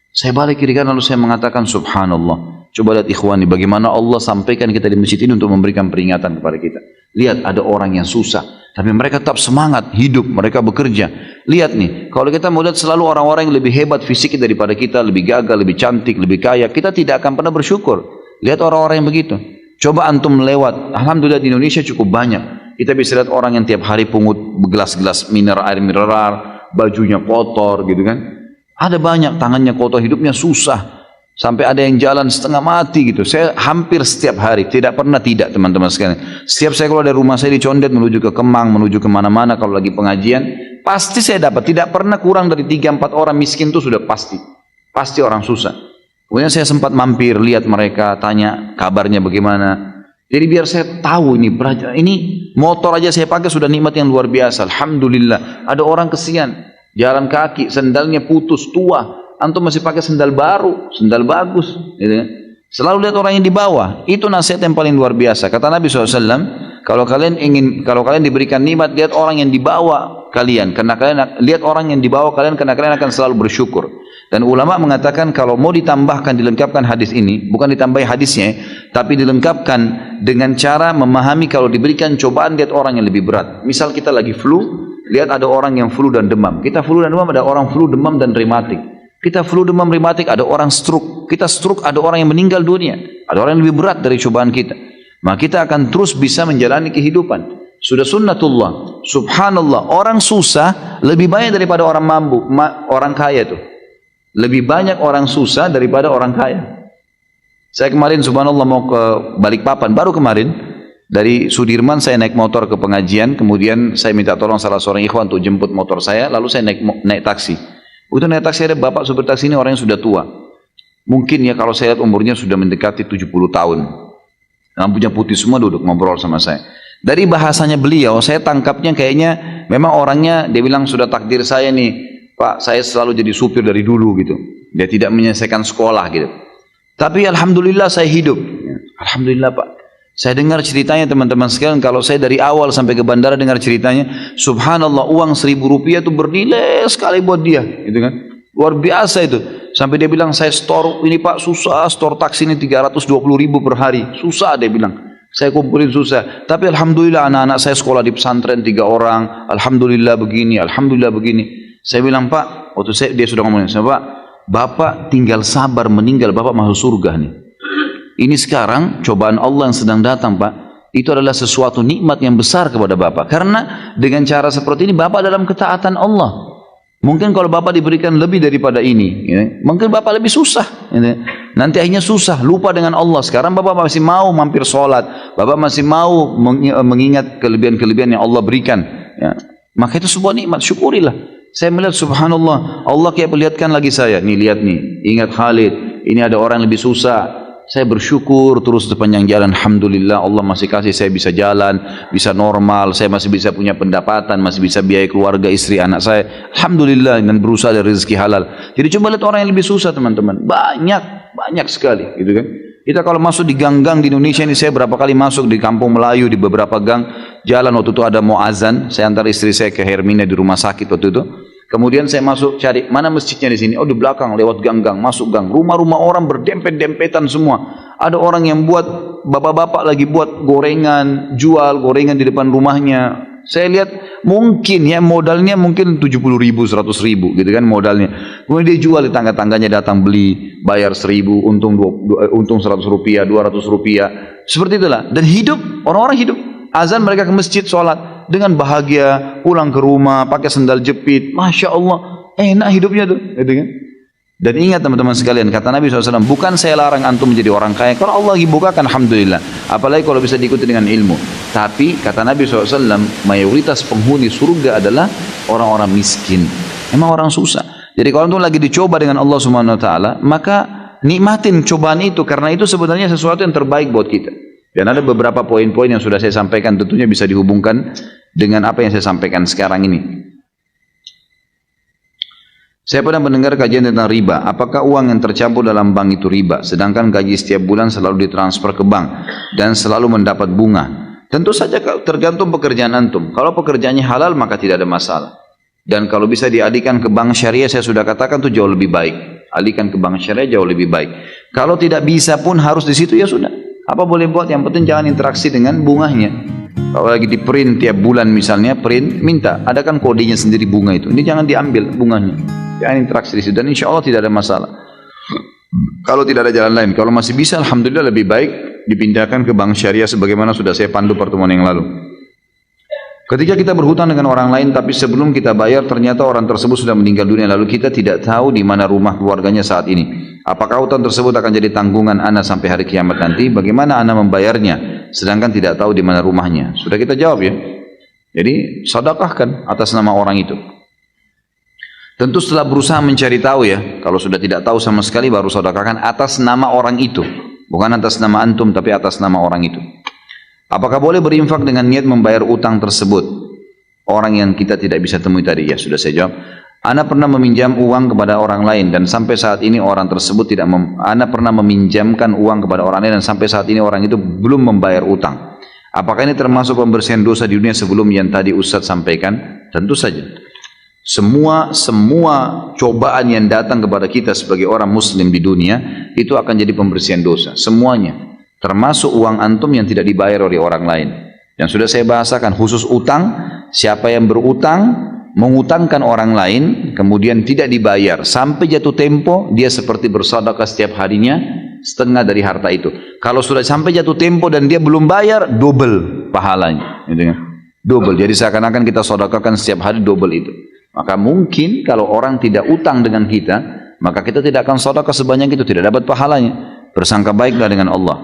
Saya balik kiri kanan lalu saya mengatakan, subhanallah. Coba lihat ikhwani, bagaimana Allah sampaikan kita di masjid ini untuk memberikan peringatan kepada kita. Lihat ada orang yang susah, tapi mereka tetap semangat, hidup, mereka bekerja. Lihat nih, kalau kita mau lihat selalu orang-orang yang lebih hebat fisiknya daripada kita, lebih gagah, lebih cantik, lebih kaya, kita tidak akan pernah bersyukur. Lihat orang-orang yang begitu. Coba antum lewat, alhamdulillah di Indonesia cukup banyak. Kita bisa lihat orang yang tiap hari pungut gelas-gelas air mineral, bajunya kotor gitu kan. Ada banyak, tangannya kotor, hidupnya susah. Sampai ada yang jalan setengah mati gitu. Saya hampir setiap hari, tidak pernah tidak teman-teman sekalian. Setiap saya keluar dari rumah saya di Condet menuju ke Kemang, menuju kemana-mana kalau lagi pengajian, pasti saya dapat. Tidak pernah kurang dari 3-4 orang miskin itu sudah pasti. Pasti orang susah. Kemudian saya sempat mampir, lihat mereka, tanya kabarnya bagaimana. Jadi biar saya tahu ini motor aja saya pakai sudah nikmat yang luar biasa. Alhamdulillah. Ada orang kesian, jalan kaki, sendalnya putus, tua. Antum masih pakai sendal baru, sendal bagus. Gitu. Selalu lihat orang yang di bawah. Itu nasihat yang paling luar biasa. Kata Nabi SAW, kalau kalian diberikan nikmat, lihat orang yang di bawah kalian. Karena kalian lihat orang yang di bawah kalian, karena kalian akan selalu bersyukur. Dan ulama mengatakan kalau mau ditambahkan, dilengkapkan hadis ini, bukan ditambahi hadisnya, tapi dilengkapkan dengan cara memahami kalau diberikan cobaan, lihat orang yang lebih berat. Misal kita lagi flu, lihat ada orang yang flu dan demam. Kita flu dan demam, ada orang flu, demam dan rematik. Kita flu, demam, rematik, ada orang stroke. Kita stroke, ada orang yang meninggal dunia. Ada orang yang lebih berat dari cobaan kita. Maka kita akan terus bisa menjalani kehidupan. Sudah sunnatullah. Subhanallah. Orang susah lebih banyak daripada orang mampu, orang kaya itu. Lebih banyak orang susah daripada orang kaya. Saya kemarin subhanallah mau ke Balikpapan. Baru kemarin dari Sudirman saya naik motor ke pengajian. Kemudian saya minta tolong salah seorang ikhwan untuk jemput motor saya. Lalu saya naik taksi. Begitu naik taksi ada bapak supir taksi ini orang yang sudah tua. Mungkin ya kalau saya lihat umurnya sudah mendekati 70 tahun. Rambutnya putih semua, duduk ngobrol sama saya. Dari bahasanya beliau saya tangkapnya kayaknya memang orangnya, dia bilang sudah takdir saya nih Pak, saya selalu jadi supir dari dulu gitu. Dia tidak menyelesaikan sekolah gitu. Tapi alhamdulillah saya hidup. Alhamdulillah Pak. Saya dengar ceritanya teman-teman sekalian, kalau saya dari awal sampai ke bandara dengar ceritanya, subhanallah uang 1.000 rupiah itu bernilai sekali buat dia, gitu kan? Luar biasa itu. Sampai dia bilang saya store ini Pak susah, store taksi ini 320.000 per hari, susah dia bilang. Saya kumpulin susah. Tapi alhamdulillah anak-anak saya sekolah di pesantren 3 orang, alhamdulillah begini, alhamdulillah begini. Saya bilang Pak, dia sudah ngomongin saya Pak, Bapak tinggal sabar meninggal, Bapak masuk surga nih. Ini sekarang cobaan Allah yang sedang datang Pak. Itu adalah sesuatu nikmat yang besar kepada Bapak. Karena dengan cara seperti ini Bapak dalam ketaatan Allah. Mungkin kalau Bapak diberikan lebih daripada ini, ya, mungkin Bapak lebih susah. Ya. Nanti akhirnya susah, lupa dengan Allah. Sekarang Bapak masih mau mampir sholat. Bapak masih mau mengingat kelebihan-kelebihan yang Allah berikan. Ya. Maka itu sebuah nikmat, syukurilah. Saya melihat subhanallah, Allah kayak perlihatkan lagi saya. Nih lihat nih, ingat Khalid, ini ada orang yang lebih susah. Saya bersyukur terus sepanjang jalan. Alhamdulillah Allah masih kasih saya bisa jalan, bisa normal, saya masih bisa punya pendapatan, masih bisa biaya keluarga, istri, anak saya. Alhamdulillah, dan berusaha dari rezeki halal. Jadi coba lihat orang yang lebih susah teman-teman. Banyak sekali gitu kan. Kita kalau masuk di gang-gang di Indonesia ini, saya berapa kali masuk di kampung Melayu, di beberapa gang jalan, waktu itu ada mau azan, saya antar istri saya ke Hermina di rumah sakit waktu itu. Kemudian saya masuk cari mana masjidnya di sini. Oh di belakang, lewat gang-gang, masuk gang. Rumah-rumah orang berdempet-dempetan semua. Ada orang yang buat, bapak-bapak lagi buat gorengan, jual gorengan di depan rumahnya. Saya lihat mungkin ya modalnya mungkin 70.000, 100.000 gitu kan modalnya. Kemudian dia jual di tangga-tangganya, datang beli, bayar 1.000, untung 100 rupiah, 200 rupiah. Seperti itulah. Dan hidup, orang-orang hidup. Azan mereka ke masjid, sholat dengan bahagia, pulang ke rumah pakai sendal jepit, masya Allah, enak hidupnya tuh, gitu kan? Dan ingat teman-teman sekalian, kata Nabi SAW, bukan saya larang antum menjadi orang kaya. Kalau Allah lagi bukakan, alhamdulillah. Apalagi kalau bisa diikuti dengan ilmu. Tapi kata Nabi SAW, mayoritas penghuni surga adalah orang-orang miskin. Memang orang susah. Jadi kalau antum lagi dicoba dengan Allah Subhanahu Wa Taala, maka nikmatin cobaan itu, karena itu sebenarnya sesuatu yang terbaik buat kita. Dan ada beberapa poin-poin yang sudah saya sampaikan, tentunya bisa dihubungkan dengan apa yang saya sampaikan sekarang ini. Saya pernah mendengar kajian tentang riba. Apakah uang yang tercampur dalam bank itu riba? Sedangkan gaji setiap bulan selalu ditransfer ke bank dan selalu mendapat bunga. Tentu saja tergantung pekerjaan antum. Kalau pekerjaannya halal maka tidak ada masalah. Dan kalau bisa dialihkan ke bank syariah, saya sudah katakan itu jauh lebih baik. Alihkan ke bank syariah jauh lebih baik. Kalau tidak bisa pun harus di situ, ya sudah. Apa boleh buat? Yang penting jangan interaksi dengan bunganya. Kalau lagi di print tiap bulan misalnya, print minta adakan kodenya sendiri bunga itu. Ini jangan diambil bunganya. Jangan interaksi di situ, dan insya Allah tidak ada masalah. Kalau tidak ada jalan lain, kalau masih bisa, alhamdulillah lebih baik dipindahkan ke bank syariah sebagaimana sudah saya pandu pertemuan yang lalu. Ketika kita berhutang dengan orang lain, tapi sebelum kita bayar ternyata orang tersebut sudah meninggal dunia, lalu kita tidak tahu di mana rumah keluarganya saat ini. Apakah hutang tersebut akan jadi tanggungan ana sampai hari kiamat nanti? Bagaimana ana membayarnya sedangkan tidak tahu di mana rumahnya? Sudah kita jawab ya. Jadi sedekahkan atas nama orang itu. Tentu setelah berusaha mencari tahu ya, kalau sudah tidak tahu sama sekali baru sedekahkan atas nama orang itu, bukan atas nama antum tapi atas nama orang itu. Apakah boleh berinfak dengan niat membayar utang tersebut? Orang yang kita tidak bisa temui tadi, ya sudah saya jawab. Ana pernah meminjam uang kepada orang lain dan sampai saat ini orang tersebut tidak Ana pernah meminjamkan uang kepada orang lain dan sampai saat ini orang itu belum membayar utang. Apakah ini termasuk pembersihan dosa di dunia sebelum yang tadi Ustaz sampaikan? Tentu saja. Semua cobaan yang datang kepada kita sebagai orang muslim di dunia itu akan jadi pembersihan dosa, semuanya, termasuk uang antum yang tidak dibayar oleh orang lain. Yang sudah saya bahasakan khusus utang, siapa yang berutang mengutangkan orang lain kemudian tidak dibayar sampai jatuh tempo, dia seperti bersedekah setiap harinya setengah dari harta itu. Kalau sudah sampai jatuh tempo dan dia belum bayar, double pahalanya, gitu ya. Double. Jadi seakan-akan kita sedekahkan setiap hari double itu. Maka mungkin kalau orang tidak utang dengan kita, maka kita tidak akan sedekah sebanyak itu, tidak dapat pahalanya. Bersangka baiklah dengan Allah.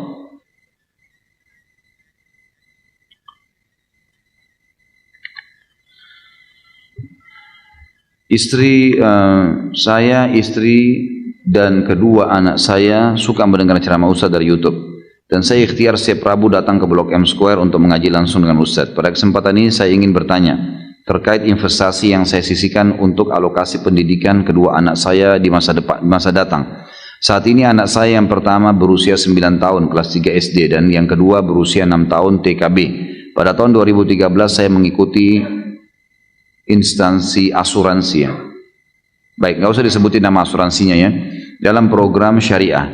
Istri dan kedua anak saya suka mendengar ceramah Ustaz dari YouTube. Dan saya ikhtiar setiap Rabu datang ke Blok M Square untuk mengaji langsung dengan Ustaz. Pada kesempatan ini saya ingin bertanya terkait investasi yang saya sisihkan untuk alokasi pendidikan kedua anak saya di masa datang. Saat ini anak saya yang pertama berusia 9 tahun kelas 3 SD dan yang kedua berusia 6 tahun TKB. Pada tahun 2013 saya mengikuti instansi asuransi ya. Baik, nggak usah disebutin nama asuransinya ya. Dalam program syariah.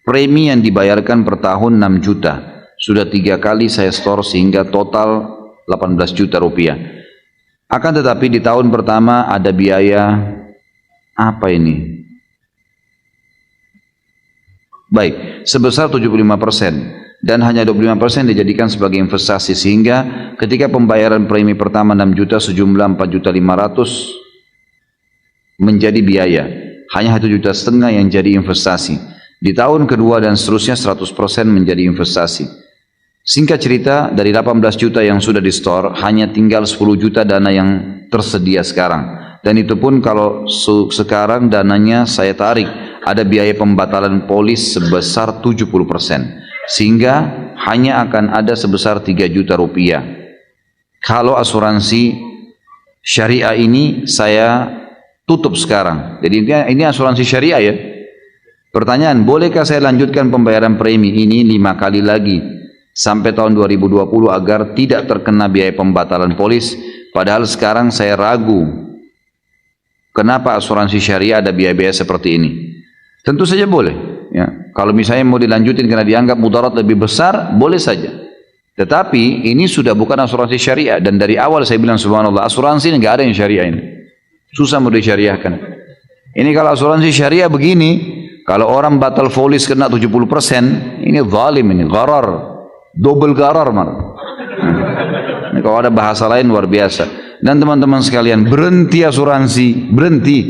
Premi yang dibayarkan per tahun 6 juta. Sudah 3 kali saya store sehingga total 18 juta rupiah. Akan tetapi di tahun pertama ada biaya apa ini? Baik, sebesar 75% dan hanya 25% dijadikan sebagai investasi sehingga ketika pembayaran premi pertama 6 juta sejumlah 4.500.000 menjadi biaya. Hanya 1,5 juta yang jadi investasi. Di tahun kedua dan seterusnya 100% menjadi investasi. Singkat cerita, dari 18 juta yang sudah di store, hanya tinggal 10 juta dana yang tersedia sekarang. Dan itu pun kalau sekarang dananya saya tarik, ada biaya pembatalan polis sebesar 70%. Sehingga hanya akan ada sebesar 3 juta rupiah. Kalau asuransi syariah ini saya tutup sekarang. Jadi ini asuransi syariah ya. Pertanyaan, bolehkah saya lanjutkan pembayaran premi ini 5 kali lagi? Sampai tahun 2020 agar tidak terkena biaya pembatalan polis, padahal sekarang saya ragu kenapa asuransi syariah ada biaya-biaya seperti ini. Tentu saja boleh ya. Kalau misalnya mau dilanjutin karena dianggap mudarat lebih besar, boleh saja. Tetapi ini sudah bukan asuransi syariah, dan dari awal saya bilang subhanallah, asuransi ini nggak ada yang syariah ini, susah mau disyariahkan. Ini kalau asuransi syariah begini, kalau orang batal polis kena 70%, ini zalim, ini gharar. Double garar mar. Kalau ada bahasa lain luar biasa. Dan teman-teman sekalian, berhenti asuransi, berhenti.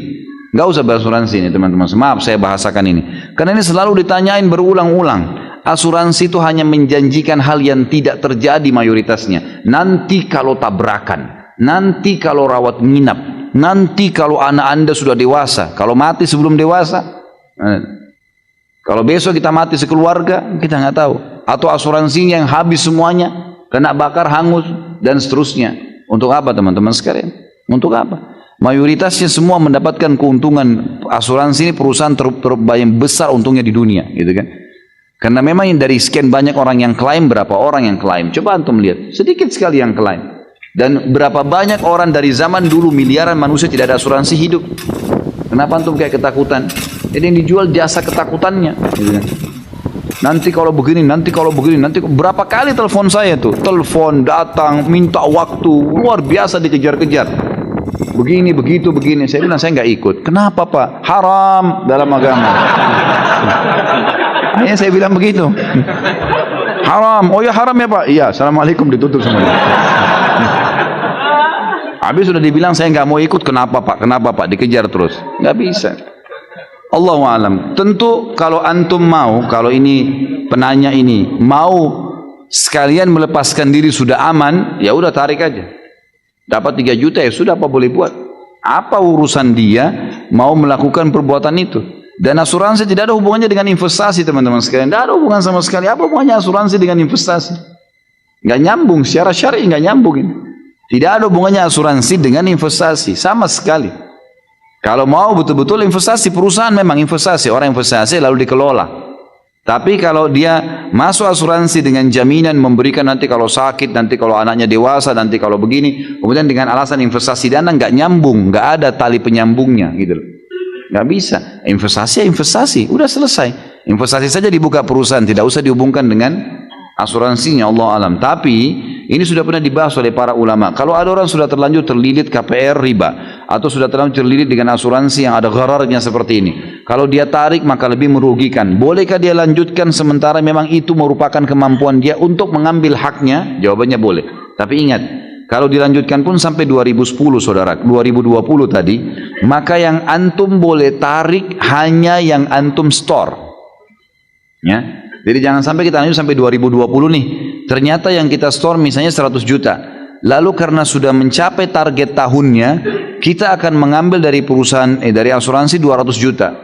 Nggak usah berasuransi ini teman-teman. Maaf saya bahasakan ini. Karena ini selalu ditanyain berulang-ulang. Asuransi itu hanya menjanjikan hal yang tidak terjadi mayoritasnya. Nanti kalau tabrakan, nanti kalau rawat nginap, nanti kalau anak anda sudah dewasa, kalau mati sebelum dewasa, kalau besok kita mati sekeluarga, kita nggak tahu. Atau asuransinya yang habis semuanya, kena bakar, hangus, dan seterusnya. Untuk apa teman-teman sekalian? Untuk apa? Mayoritasnya semua mendapatkan keuntungan. Asuransi ini perusahaan yang besar untungnya di dunia, gitu kan? Karena memang dari sekian banyak orang yang klaim, berapa orang yang klaim? Coba antum lihat, sedikit sekali yang klaim. Dan berapa banyak orang dari zaman dulu, miliaran manusia tidak ada asuransi hidup. Kenapa antum kayak ketakutan? Ini yang dijual jasa ketakutannya, gitu kan? Nanti kalau begini, nanti kalau begini, nanti berapa kali telepon saya tuh, telepon datang minta waktu luar biasa dikejar-kejar. Begini, begitu, begini. Saya bilang saya nggak ikut. Kenapa Pak? Haram dalam agama. Hanya saya bilang begitu. Haram. Oh ya haram ya Pak. Iya. Assalamualaikum, ditutup semuanya. Habis sudah dibilang saya nggak mau ikut. Kenapa Pak? Kenapa Pak? Dikejar terus. Nggak bisa. Allahu alam. Tentu kalau antum mau, kalau ini penanya ini mau sekalian melepaskan diri sudah aman, ya udah tarik aja. Dapat 3 juta ya sudah, apa boleh buat? Apa urusan dia mau melakukan perbuatan itu? Dan asuransi tidak ada hubungannya dengan investasi teman-teman sekalian. Tidak ada hubungan sama sekali. Apa hubungannya asuransi dengan investasi? Nggak nyambung, secara syar'i nggak nyambung ini. Tidak ada hubungannya asuransi dengan investasi, sama sekali. Kalau mau betul-betul investasi, perusahaan memang investasi, orang investasi lalu dikelola. Tapi kalau dia masuk asuransi dengan jaminan memberikan nanti kalau sakit, nanti kalau anaknya dewasa, nanti kalau begini, kemudian dengan alasan investasi dana, nggak nyambung, nggak ada tali penyambungnya, gitu loh. Nggak bisa. Investasi ya investasi, udah selesai. Investasi saja dibuka perusahaan, tidak usah dihubungkan dengan asuransinya, Allah alam. Tapi ini sudah pernah dibahas oleh para ulama. Kalau ada orang sudah terlanjur terlilit KPR riba, atau sudah terlanjur terlilit dengan asuransi yang ada ghararnya seperti ini, kalau dia tarik maka lebih merugikan. Bolehkah dia lanjutkan sementara memang itu merupakan kemampuan dia untuk mengambil haknya? Jawabannya boleh. Tapi ingat, kalau dilanjutkan pun sampai 2010 saudara, 2020 tadi, maka yang antum boleh tarik hanya yang antum store. Ya. Jadi jangan sampai kita lanjut sampai 2020 nih. Ternyata yang kita store misalnya 100 juta. Lalu karena sudah mencapai target tahunnya, kita akan mengambil dari perusahaan dari asuransi 200 juta.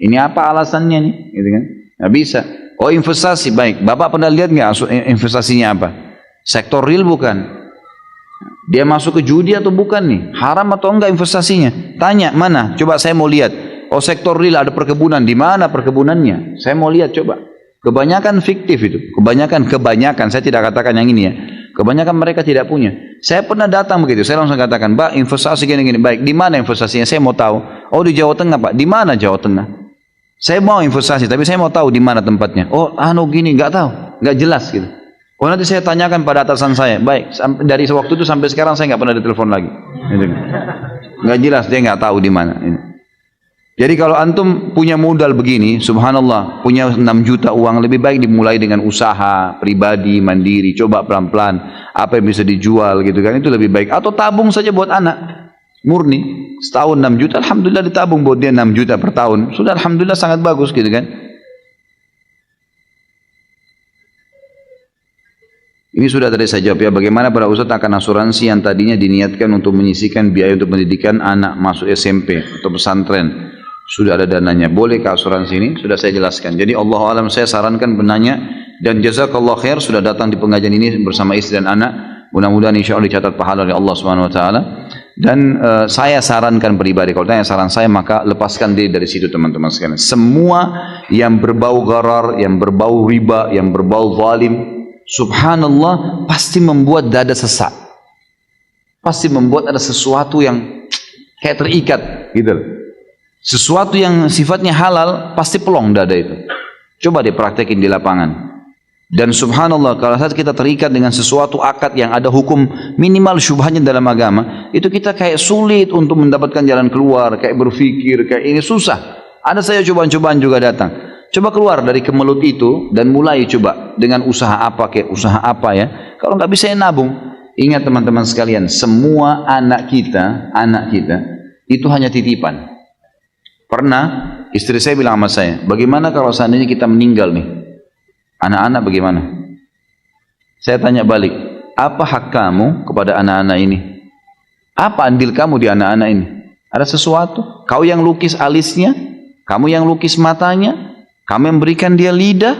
Ini apa alasannya nih? Gitu kan? Nggak bisa. Oh investasi, baik. Bapak pernah lihat nggak investasinya apa? Sektor real bukan? Dia masuk ke judi atau bukan nih? Haram atau enggak investasinya? Tanya, mana? Coba saya mau lihat. Oh sektor real ada perkebunan. Di mana perkebunannya? Saya mau lihat coba. Kebanyakan fiktif itu. Kebanyakan. Saya tidak katakan yang ini ya. Kebanyakan mereka tidak punya. Saya pernah datang begitu. Saya langsung katakan, Pak investasi gini-gini. Baik, di mana investasinya? Saya mau tahu. Oh di Jawa Tengah Pak. Di mana Jawa Tengah? Saya mau investasi, tapi saya mau tahu di mana tempatnya. Oh gini, nggak tahu. Nggak jelas gitu. Oh nanti saya tanyakan pada atasan saya. Baik, dari waktu itu sampai sekarang saya nggak pernah ditelepon lagi. Nggak jelas, dia nggak tahu di mana. Jadi kalau antum punya modal begini, subhanallah, punya 6 juta uang, lebih baik dimulai dengan usaha pribadi, mandiri, coba pelan-pelan, apa yang bisa dijual gitu kan, itu lebih baik. Atau tabung saja buat anak, murni, setahun 6 juta, alhamdulillah ditabung buat dia 6 juta per tahun, sudah alhamdulillah sangat bagus gitu kan. Ini sudah tadi saya jawab ya, bagaimana para ustaz akan asuransi yang tadinya diniatkan untuk menyisihkan biaya untuk pendidikan anak masuk SMP atau pesantren. Sudah ada dananya, boleh ke asuransi ini? Sudah saya jelaskan. Jadi Allah alam, saya sarankan penanya, dan jazakallah khair sudah datang di pengajian ini bersama istri dan anak. Mudah-mudahan insya Allah dicatat pahala oleh Allah Subhanahu Wa Taala. Dan saya sarankan pribadi, kalau tanya saran saya maka lepaskan diri dari situ teman-teman sekalian. Semua yang berbau gharar, yang berbau riba, yang berbau zalim, subhanallah pasti membuat dada sesak. Pasti membuat ada sesuatu yang kayak terikat gitu. Sesuatu yang sifatnya halal pasti pelong dada itu. Coba dipraktekin di lapangan. Dan subhanallah kalau saat kita terikat dengan sesuatu akad yang ada hukum minimal syubhanya dalam agama, itu kita kayak sulit untuk mendapatkan jalan keluar, kayak berpikir, kayak ini susah. Ada saya cobaan-cobaan juga datang. Coba keluar dari kemelut itu dan mulai coba dengan usaha apa, kayak usaha apa ya. Kalau nggak bisa ya nabung. Ingat teman-teman sekalian, semua anak kita itu hanya titipan. Pernah istri saya bilang sama saya, bagaimana kalau seandainya kita meninggal nih? Anak-anak bagaimana? Saya tanya balik, apa hak kamu kepada anak-anak ini? Apa andil kamu di anak-anak ini? Ada sesuatu? Kau yang lukis alisnya, kamu yang lukis matanya, kamu yang berikan dia lidah,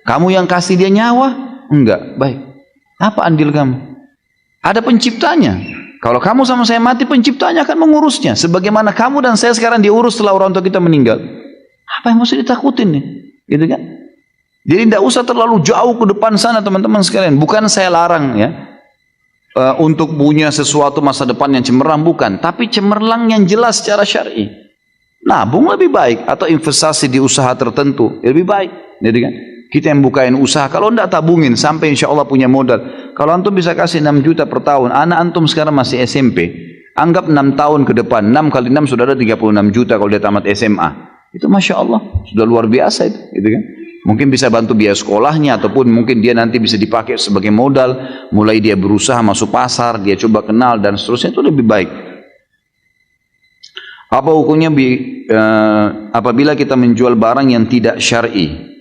kamu yang kasih dia nyawa? Enggak, baik. Apa andil kamu? Ada penciptanya. Kalau kamu sama saya mati, penciptanya akan mengurusnya. Sebagaimana kamu dan saya sekarang diurus setelah orang tua kita meninggal. Apa yang mesti ditakutin nih? Gitu kan? Jadi tidak usah terlalu jauh ke depan sana teman-teman sekalian. Bukan saya larang ya untuk punya sesuatu masa depan yang cemerlang, bukan. Tapi cemerlang yang jelas secara syar'i. Nabung lebih baik atau investasi di usaha tertentu lebih baik. Jadi kan? Kita yang bukain usaha, kalau tidak tabungin sampai insya Allah punya modal. Kalau antum bisa kasih 6 juta per tahun, anak antum sekarang masih SMP, anggap 6 tahun ke depan, 6 kali 6 sudah ada 36 juta kalau dia tamat SMA. Itu Masya Allah, sudah luar biasa itu, gitu kan? Mungkin bisa bantu biaya sekolahnya, ataupun mungkin dia nanti bisa dipakai sebagai modal, mulai dia berusaha masuk pasar, dia coba kenal dan seterusnya, itu lebih baik. Apa hukumnya apabila kita menjual barang yang tidak syar'i?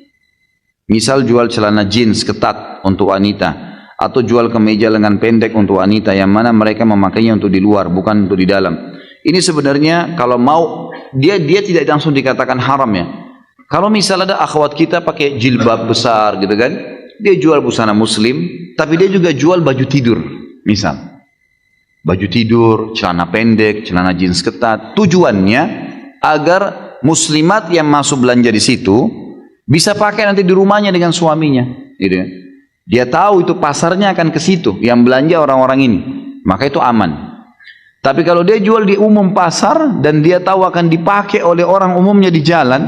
Misal jual celana jeans ketat untuk wanita, atau jual kemeja lengan pendek untuk wanita, yang mana mereka memakainya untuk di luar, bukan untuk di dalam. Ini sebenarnya kalau mau, dia tidak langsung dikatakan haram ya. Kalau misal ada akhwat kita pakai jilbab besar gitu kan, dia jual busana muslim, tapi dia juga jual baju tidur, misal. Baju tidur, celana pendek, celana jeans ketat. Tujuannya agar muslimat yang masuk belanja di situ bisa pakai nanti di rumahnya dengan suaminya, gitu kan? Dia tahu itu pasarnya akan ke situ, yang belanja orang-orang ini, maka itu aman. Tapi kalau dia jual di umum pasar dan dia tahu akan dipakai oleh orang umumnya di jalan,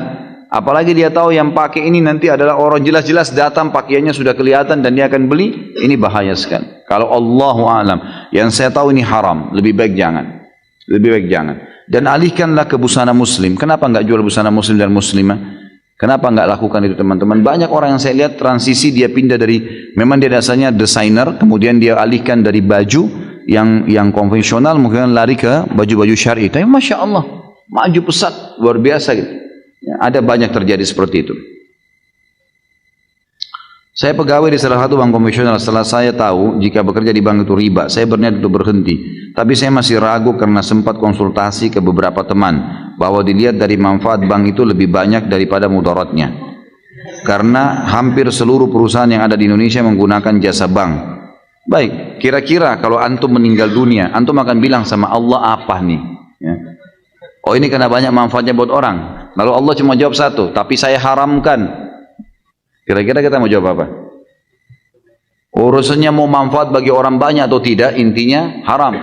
apalagi dia tahu yang pakai ini nanti adalah orang jelas-jelas datang pakaiannya sudah kelihatan dan dia akan beli, ini bahaya sekali. Kalau Allahu a'lam, yang saya tahu ini haram, lebih baik jangan, lebih baik jangan. Dan alihkanlah ke busana muslim. Kenapa enggak jual busana muslim dan muslimah? Kenapa enggak lakukan itu teman-teman? Banyak orang yang saya lihat transisi, dia pindah dari, memang dia dasarnya desainer, kemudian dia alihkan dari baju yang konvensional, mungkin lari ke baju-baju syar'i. Tapi Masya Allah, maju pesat, luar biasa gitu. Ya, ada banyak terjadi seperti itu. Saya pegawai di salah satu bank konvensional. Setelah saya tahu jika bekerja di bank itu riba, saya berniat untuk berhenti. Tapi saya masih ragu karena sempat konsultasi ke beberapa teman bahwa dilihat dari manfaat bank itu lebih banyak daripada mudaratnya. Karena hampir seluruh perusahaan yang ada di Indonesia menggunakan jasa bank. Baik, kira-kira kalau antum meninggal dunia, antum akan bilang sama Allah apa nih? Ya. Oh, ini karena banyak manfaatnya buat orang. Lalu Allah cuma jawab satu, tapi saya haramkan. Kira-kira kita mau jawab apa? Urusannya mau manfaat bagi orang banyak atau tidak, intinya haram.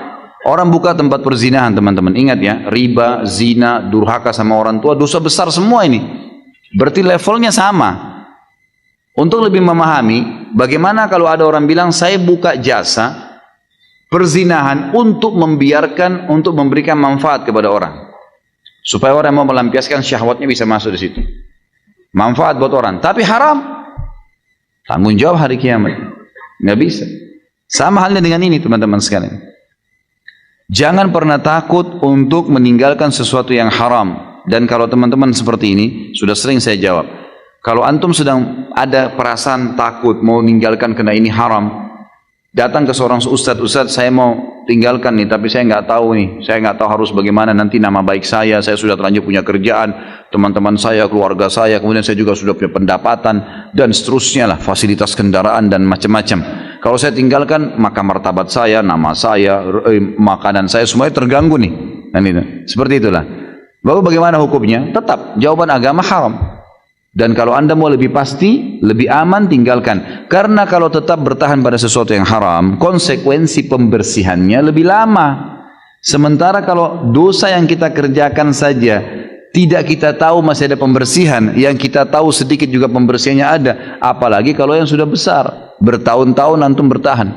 Orang buka tempat perzinahan teman-teman, ingat ya, riba, zina, durhaka sama orang tua, dosa besar semua ini. Berarti levelnya sama. Untuk lebih memahami, bagaimana kalau ada orang bilang, saya buka jasa perzinahan untuk membiarkan, untuk memberikan manfaat kepada orang. Supaya orang mau melampiaskan syahwatnya bisa masuk di situ. Manfaat buat orang, tapi haram. Tanggung jawab hari kiamat. Nggak bisa. Sama halnya dengan ini teman-teman sekalian. Jangan pernah takut untuk meninggalkan sesuatu yang haram. Dan kalau teman-teman seperti ini, sudah sering saya jawab. Kalau antum sedang ada perasaan takut mau meninggalkan karena ini haram, datang ke seorang ustadz, saya mau tinggalkan nih, tapi saya nggak tahu nih, saya nggak tahu harus bagaimana nanti nama baik saya sudah terlanjur punya kerjaan, teman-teman saya, keluarga saya, kemudian saya juga sudah punya pendapatan, dan seterusnya lah, fasilitas kendaraan dan macam-macam. Kalau saya tinggalkan, maka martabat saya, nama saya, makanan saya, semuanya terganggu nih. Dan itu, seperti itulah. Lalu bagaimana hukumnya? Tetap, jawaban agama haram. Dan kalau anda mau lebih pasti, lebih aman, tinggalkan. Karena kalau tetap bertahan pada sesuatu yang haram, konsekuensi pembersihannya lebih lama. Sementara kalau dosa yang kita kerjakan saja, tidak kita tahu masih ada pembersihan, yang kita tahu sedikit juga pembersihannya ada. Apalagi kalau yang sudah besar, bertahun-tahun antum bertahan.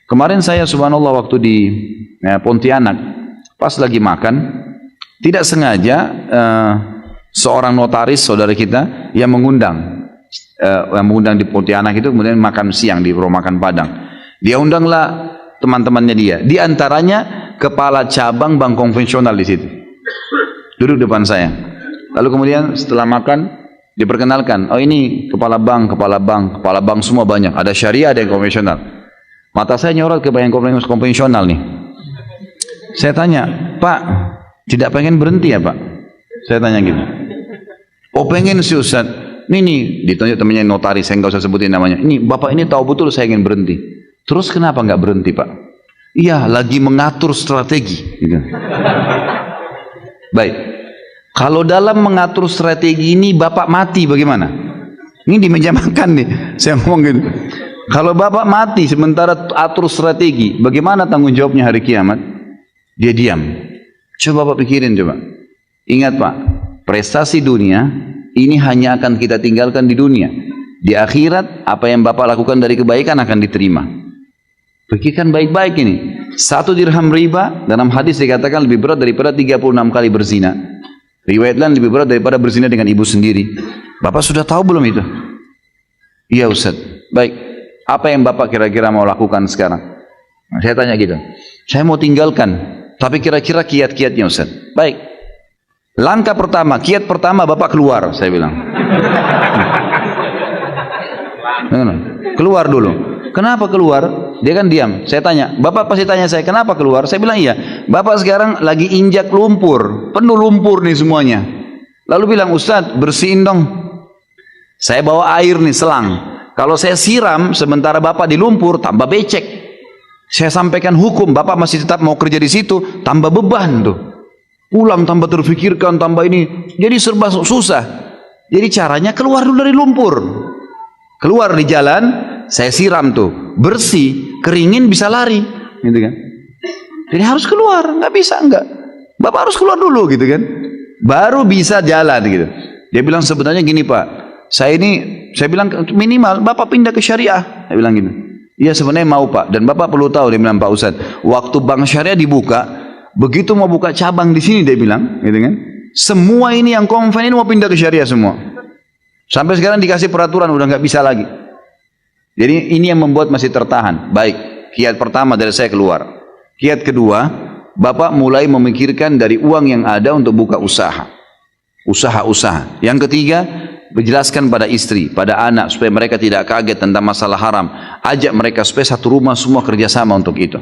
Kemarin saya subhanallah waktu di Pontianak, pas lagi makan, tidak sengaja, seorang notaris saudara kita yang mengundang di Pontianak itu, kemudian makan siang di rumah makan Padang. Dia undanglah teman-temannya dia. Di antaranya kepala cabang bank konvensional di situ. Duduk depan saya. Lalu kemudian setelah makan diperkenalkan, oh ini kepala bank semua banyak. Ada syariah, ada yang konvensional. Mata saya nyorot ke yang konvensional nih. Saya tanya, Pak, tidak pengen berhenti ya Pak? Saya tanya gitu. Oh pengen sih Ustaz. Ini ditunjuk temannya notaris, saya nggak usah sebutin namanya. Ini Bapak ini tahu betul saya ingin berhenti. Terus kenapa nggak berhenti Pak? Iya, lagi mengatur strategi. Gitu. Baik. Kalau dalam mengatur strategi ini Bapak mati bagaimana? Ini di meja makan nih, saya ngomong gitu. Kalau Bapak mati sementara atur strategi, bagaimana tanggung jawabnya hari kiamat? Dia diam. Coba Bapak pikirin coba. Ingat Pak, prestasi dunia ini hanya akan kita tinggalkan di dunia. Di akhirat, apa yang Bapak lakukan dari kebaikan akan diterima. Pikirkan baik-baik ini. 1 dirham riba, dalam hadis dikatakan lebih berat daripada 36 kali berzina. Riwayat lain lebih berat daripada berzina dengan ibu sendiri. Bapak sudah tahu belum itu? Iya Ustaz. Baik. Apa yang Bapak kira-kira mau lakukan sekarang? Nah, saya tanya gitu. Saya mau tinggalkan. Tapi kira-kira kiat-kiatnya Ustaz. Baik. Langkah pertama, kiat pertama Bapak keluar, saya bilang. Keluar dulu. Kenapa keluar? Dia kan diam. Saya tanya, Bapak pasti tanya saya, kenapa keluar? Saya bilang iya. Bapak sekarang lagi injak lumpur, penuh lumpur nih semuanya. Lalu bilang, Ustaz, bersihin dong. Saya bawa air nih, selang. Kalau saya siram, sementara Bapak di lumpur, tambah becek. Saya sampaikan hukum, Bapak masih tetap mau kerja di situ, tambah beban tuh. Pulang tambah terfikirkan, tambah ini. Jadi serba susah. Jadi caranya keluar dulu dari lumpur. Keluar di jalan, saya siram tuh. Bersih, keringin bisa lari. Gitu kan. Jadi harus keluar, nggak bisa enggak. Bapak harus keluar dulu gitu kan. Baru bisa jalan gitu. Dia bilang sebenarnya gini Pak. Saya bilang minimal Bapak pindah ke syariah. Saya bilang gitu. Iya sebenarnya mau Pak. Dan Bapak perlu tahu, dia bilang Pak Ustaz. Waktu bank syariah dibuka, begitu mau buka cabang di sini dia bilang, gitu kan? Semua ini yang konven ini mau pindah ke syariah semua. Sampai sekarang dikasih peraturan udah nggak bisa lagi. Jadi ini yang membuat masih tertahan. Baik, kiat pertama dari saya keluar. Kiat kedua, Bapak mulai memikirkan dari uang yang ada untuk buka usaha. Usaha-usaha. Yang ketiga, menjelaskan pada istri, pada anak supaya mereka tidak kaget tentang masalah haram. Ajak mereka supaya satu rumah semua kerjasama untuk itu.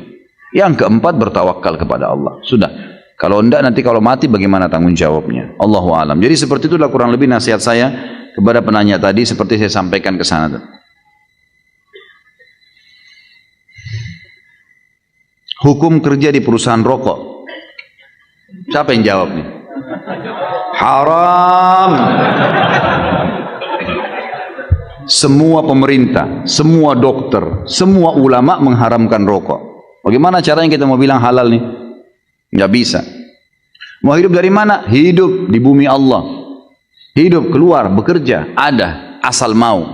Yang keempat, bertawakal kepada Allah. Sudah. Kalau enggak nanti kalau mati bagaimana tanggung jawabnya? Allahu a'lam. Jadi seperti itulah kurang lebih nasihat saya kepada penanya tadi seperti saya sampaikan ke sana. Hukum kerja di perusahaan rokok. Siapa yang jawab nih? Haram. Semua pemerintah, semua dokter, semua ulama mengharamkan rokok. Bagaimana caranya kita mau bilang halal nih? Nggak bisa. Mau hidup dari mana? Hidup di bumi Allah. Hidup keluar bekerja ada asal mau.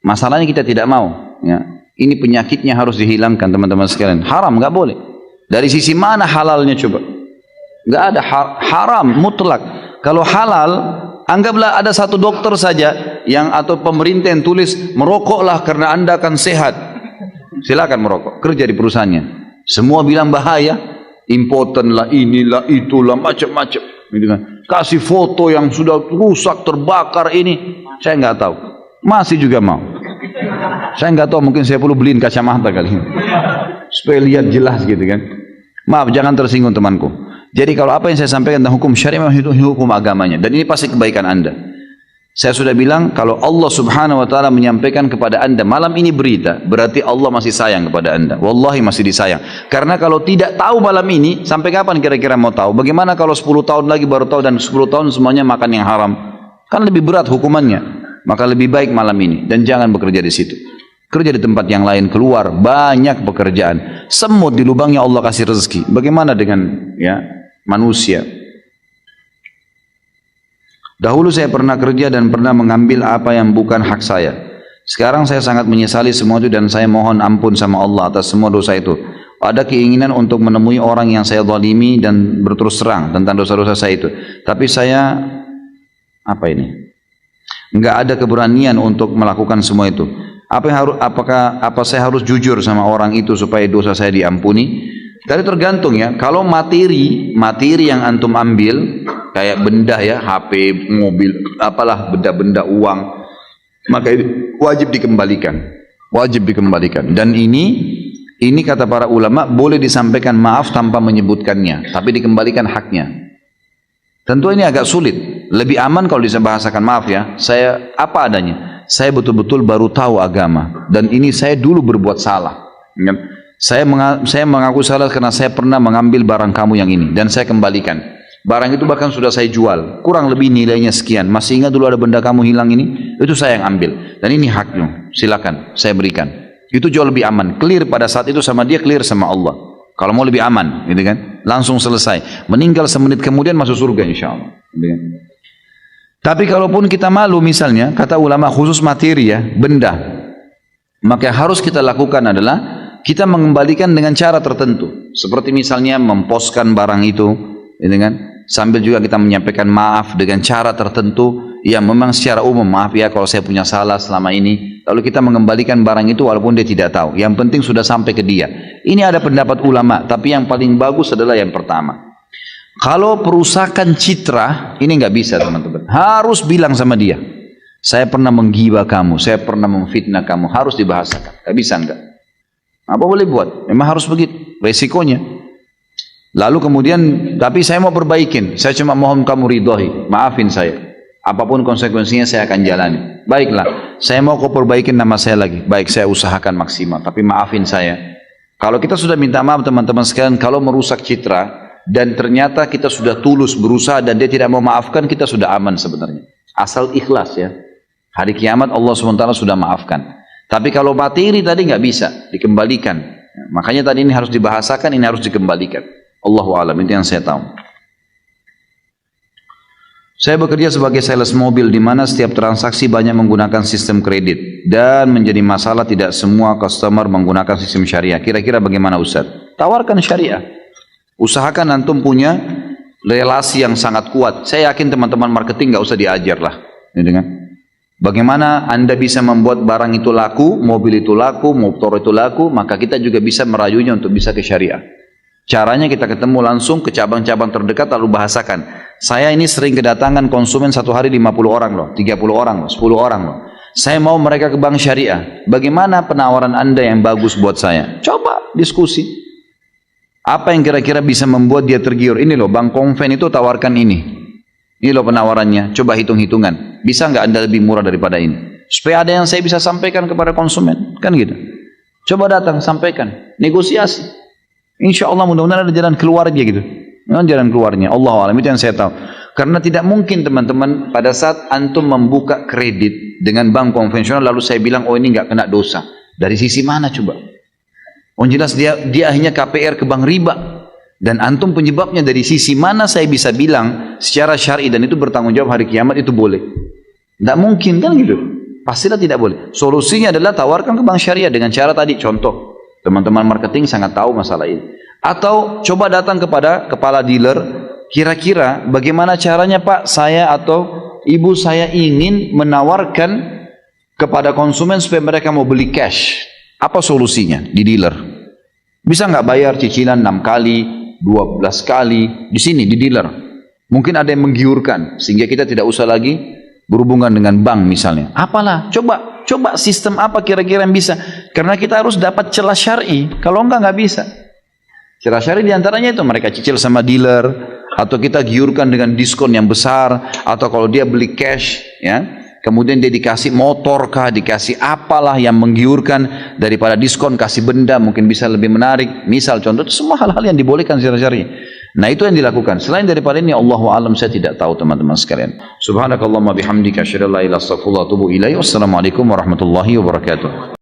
Masalahnya kita tidak mau. Ya. Ini penyakitnya harus dihilangkan teman-teman sekalian. Haram nggak boleh. Dari sisi mana halalnya coba? Nggak ada haram mutlak. Kalau halal, anggaplah ada satu dokter saja yang atau pemerintah yang tulis merokoklah karena Anda akan sehat. Silakan merokok, kerja di perusahaannya. Semua bilang bahaya, impoten lah, inilah, itulah, macam-macam. Gitu kan. Kasih foto yang sudah rusak, terbakar ini, saya nggak tahu. Masih juga mau. Saya nggak tahu, mungkin saya perlu beliin kacamata kali ini, supaya lihat jelas gitu kan. Maaf, jangan tersinggung temanku. Jadi kalau apa yang saya sampaikan tentang hukum syariah memang hukum agamanya, dan ini pasti kebaikan Anda. Saya sudah bilang kalau Allah Subhanahu wa taala menyampaikan kepada Anda malam ini berita, berarti Allah masih sayang kepada Anda. Wallahi masih disayang. Karena kalau tidak tahu malam ini, sampai kapan kira-kira mau tahu? Bagaimana kalau 10 tahun lagi baru tahu dan 10 tahun semuanya makan yang haram? Kan lebih berat hukumannya. Maka lebih baik malam ini dan jangan bekerja di situ. Kerja di tempat yang lain, keluar banyak pekerjaan. Semut di lubangnya Allah kasih rezeki. Bagaimana dengan ya manusia? Dahulu saya pernah kerja dan pernah mengambil apa yang bukan hak saya. Sekarang saya sangat menyesali semua itu dan saya mohon ampun sama Allah atas semua dosa itu. Ada keinginan untuk menemui orang yang saya zalimi dan berterus terang tentang dosa-dosa saya itu. Tapi saya enggak ada keberanian untuk melakukan semua itu. Apa saya harus jujur sama orang itu supaya dosa saya diampuni? Dari tergantung ya. Kalau materi yang antum ambil kayak benda ya, HP, mobil, apalah benda-benda uang, maka itu wajib dikembalikan. Wajib dikembalikan. Dan ini kata para ulama boleh disampaikan maaf tanpa menyebutkannya, tapi dikembalikan haknya. Tentu ini agak sulit. Lebih aman kalau bisa bahasakan, maaf ya, saya apa adanya. Saya betul-betul baru tahu agama dan ini saya dulu berbuat salah. Saya mengaku salah karena saya pernah mengambil barang kamu yang ini dan saya kembalikan. Barang itu bahkan sudah saya jual, kurang lebih nilainya sekian. Masih ingat dulu ada benda kamu hilang ini? Itu saya yang ambil dan ini haknya. Silakan saya berikan. Itu jauh lebih aman. Clear pada saat itu sama dia, clear sama Allah. Kalau mau lebih aman, gitu kan? Langsung selesai. Meninggal semenit kemudian masuk surga insya Allah. Gitu kan? Tapi kalaupun kita malu misalnya, kata ulama khusus materi ya, benda, maka yang harus kita lakukan adalah kita mengembalikan dengan cara tertentu. Seperti misalnya memposkan barang itu, gitu kan? Sambil juga kita menyampaikan maaf dengan cara tertentu yang memang secara umum, maaf ya kalau saya punya salah selama ini. Lalu kita mengembalikan barang itu walaupun dia tidak tahu. Yang penting sudah sampai ke dia. Ini ada pendapat ulama, tapi yang paling bagus adalah yang pertama. Kalau perusakan citra, ini nggak bisa teman-teman. Harus bilang sama dia, saya pernah menggibah kamu, saya pernah memfitnah kamu, harus dibahasakan. Nggak bisa nggak? Apa boleh buat? Memang harus begitu, resikonya. Lalu kemudian, tapi saya mau perbaikin, saya cuma mohon kamu ridhoi, maafin saya. Apapun konsekuensinya saya akan jalani. Baiklah, saya mau kau perbaikin nama saya lagi. Baik, saya usahakan maksimal, tapi maafin saya. Kalau kita sudah minta maaf teman-teman sekalian, kalau merusak citra, dan ternyata kita sudah tulus berusaha dan dia tidak mau maafkan, kita sudah aman sebenarnya. Asal ikhlas ya. Hari kiamat Allah SWT sudah maafkan. Tapi kalau materi tadi nggak bisa dikembalikan. Makanya tadi ini harus dibahasakan, ini harus dikembalikan. Allahu a'lam, itu yang saya tahu. Saya bekerja sebagai sales mobil di mana setiap transaksi banyak menggunakan sistem kredit dan menjadi masalah tidak semua customer menggunakan sistem syariah. Kira-kira bagaimana Ustaz? Tawarkan syariah. Usahakan antum punya relasi yang sangat kuat. Saya yakin teman-teman marketing nggak usah diajar lah. Bagaimana Anda bisa membuat barang itu laku, mobil itu laku, motor itu laku, maka kita juga bisa merayunya untuk bisa ke syariah. Caranya kita ketemu langsung ke cabang-cabang terdekat lalu bahasakan. Saya ini sering kedatangan konsumen satu hari 50 orang loh, 30 orang loh, 10 orang loh. Saya mau mereka ke bank syariah. Bagaimana penawaran Anda yang bagus buat saya? Coba diskusi. Apa yang kira-kira bisa membuat dia tergiur? Ini loh, bank konven itu tawarkan ini. Ini loh penawarannya. Coba hitung-hitungan. Bisa nggak Anda lebih murah daripada ini? Supaya ada yang saya bisa sampaikan kepada konsumen. Kan gitu. Coba datang, sampaikan. Negosiasi. Insya Allah mudah-mudahan ada jalan keluarnya gitu. Jalan keluarnya. Allah alam, itu yang saya tahu. Karena tidak mungkin teman-teman pada saat antum membuka kredit dengan bank konvensional lalu saya bilang, oh ini nggak kena dosa. Dari sisi mana coba? Oh jelas dia akhirnya KPR ke bank riba dan antum penyebabnya. Dari sisi mana saya bisa bilang secara syar'i dan itu bertanggung jawab hari kiamat itu boleh? Tidak mungkin kan gitu, pastilah tidak boleh. Solusinya adalah tawarkan ke bank syariah dengan cara tadi. Contoh, teman-teman marketing sangat tahu masalah ini. Atau coba datang kepada kepala dealer, kira-kira bagaimana caranya Pak, saya atau ibu saya ingin menawarkan kepada konsumen supaya mereka mau beli cash. Apa solusinya di dealer? Bisa nggak bayar cicilan 6 kali, 12 kali di sini di dealer? Mungkin ada yang menggiurkan sehingga kita tidak usah lagi berhubungan dengan bank misalnya. Apalah, coba sistem apa kira-kira yang bisa? Karena kita harus dapat celah syar'i. Kalau nggak bisa. Celah syar'i diantaranya itu mereka cicil sama dealer, atau kita giurkan dengan diskon yang besar, atau kalau dia beli cash, ya. Kemudian dia dikasih motor kah, dikasih apalah yang menggiurkan, daripada diskon kasih benda mungkin bisa lebih menarik. Misal contoh, itu semua hal-hal yang dibolehkan secara syar'i. Nah itu yang dilakukan. Selain daripada ini, Allahu a'lam, saya tidak tahu teman-teman sekalian. Subhanakallahumma bihamdika asyhadu an la ilaha illa anta astaghfiruka wa atubu ilaik. Wassalamualaikum warahmatullahi wabarakatuh.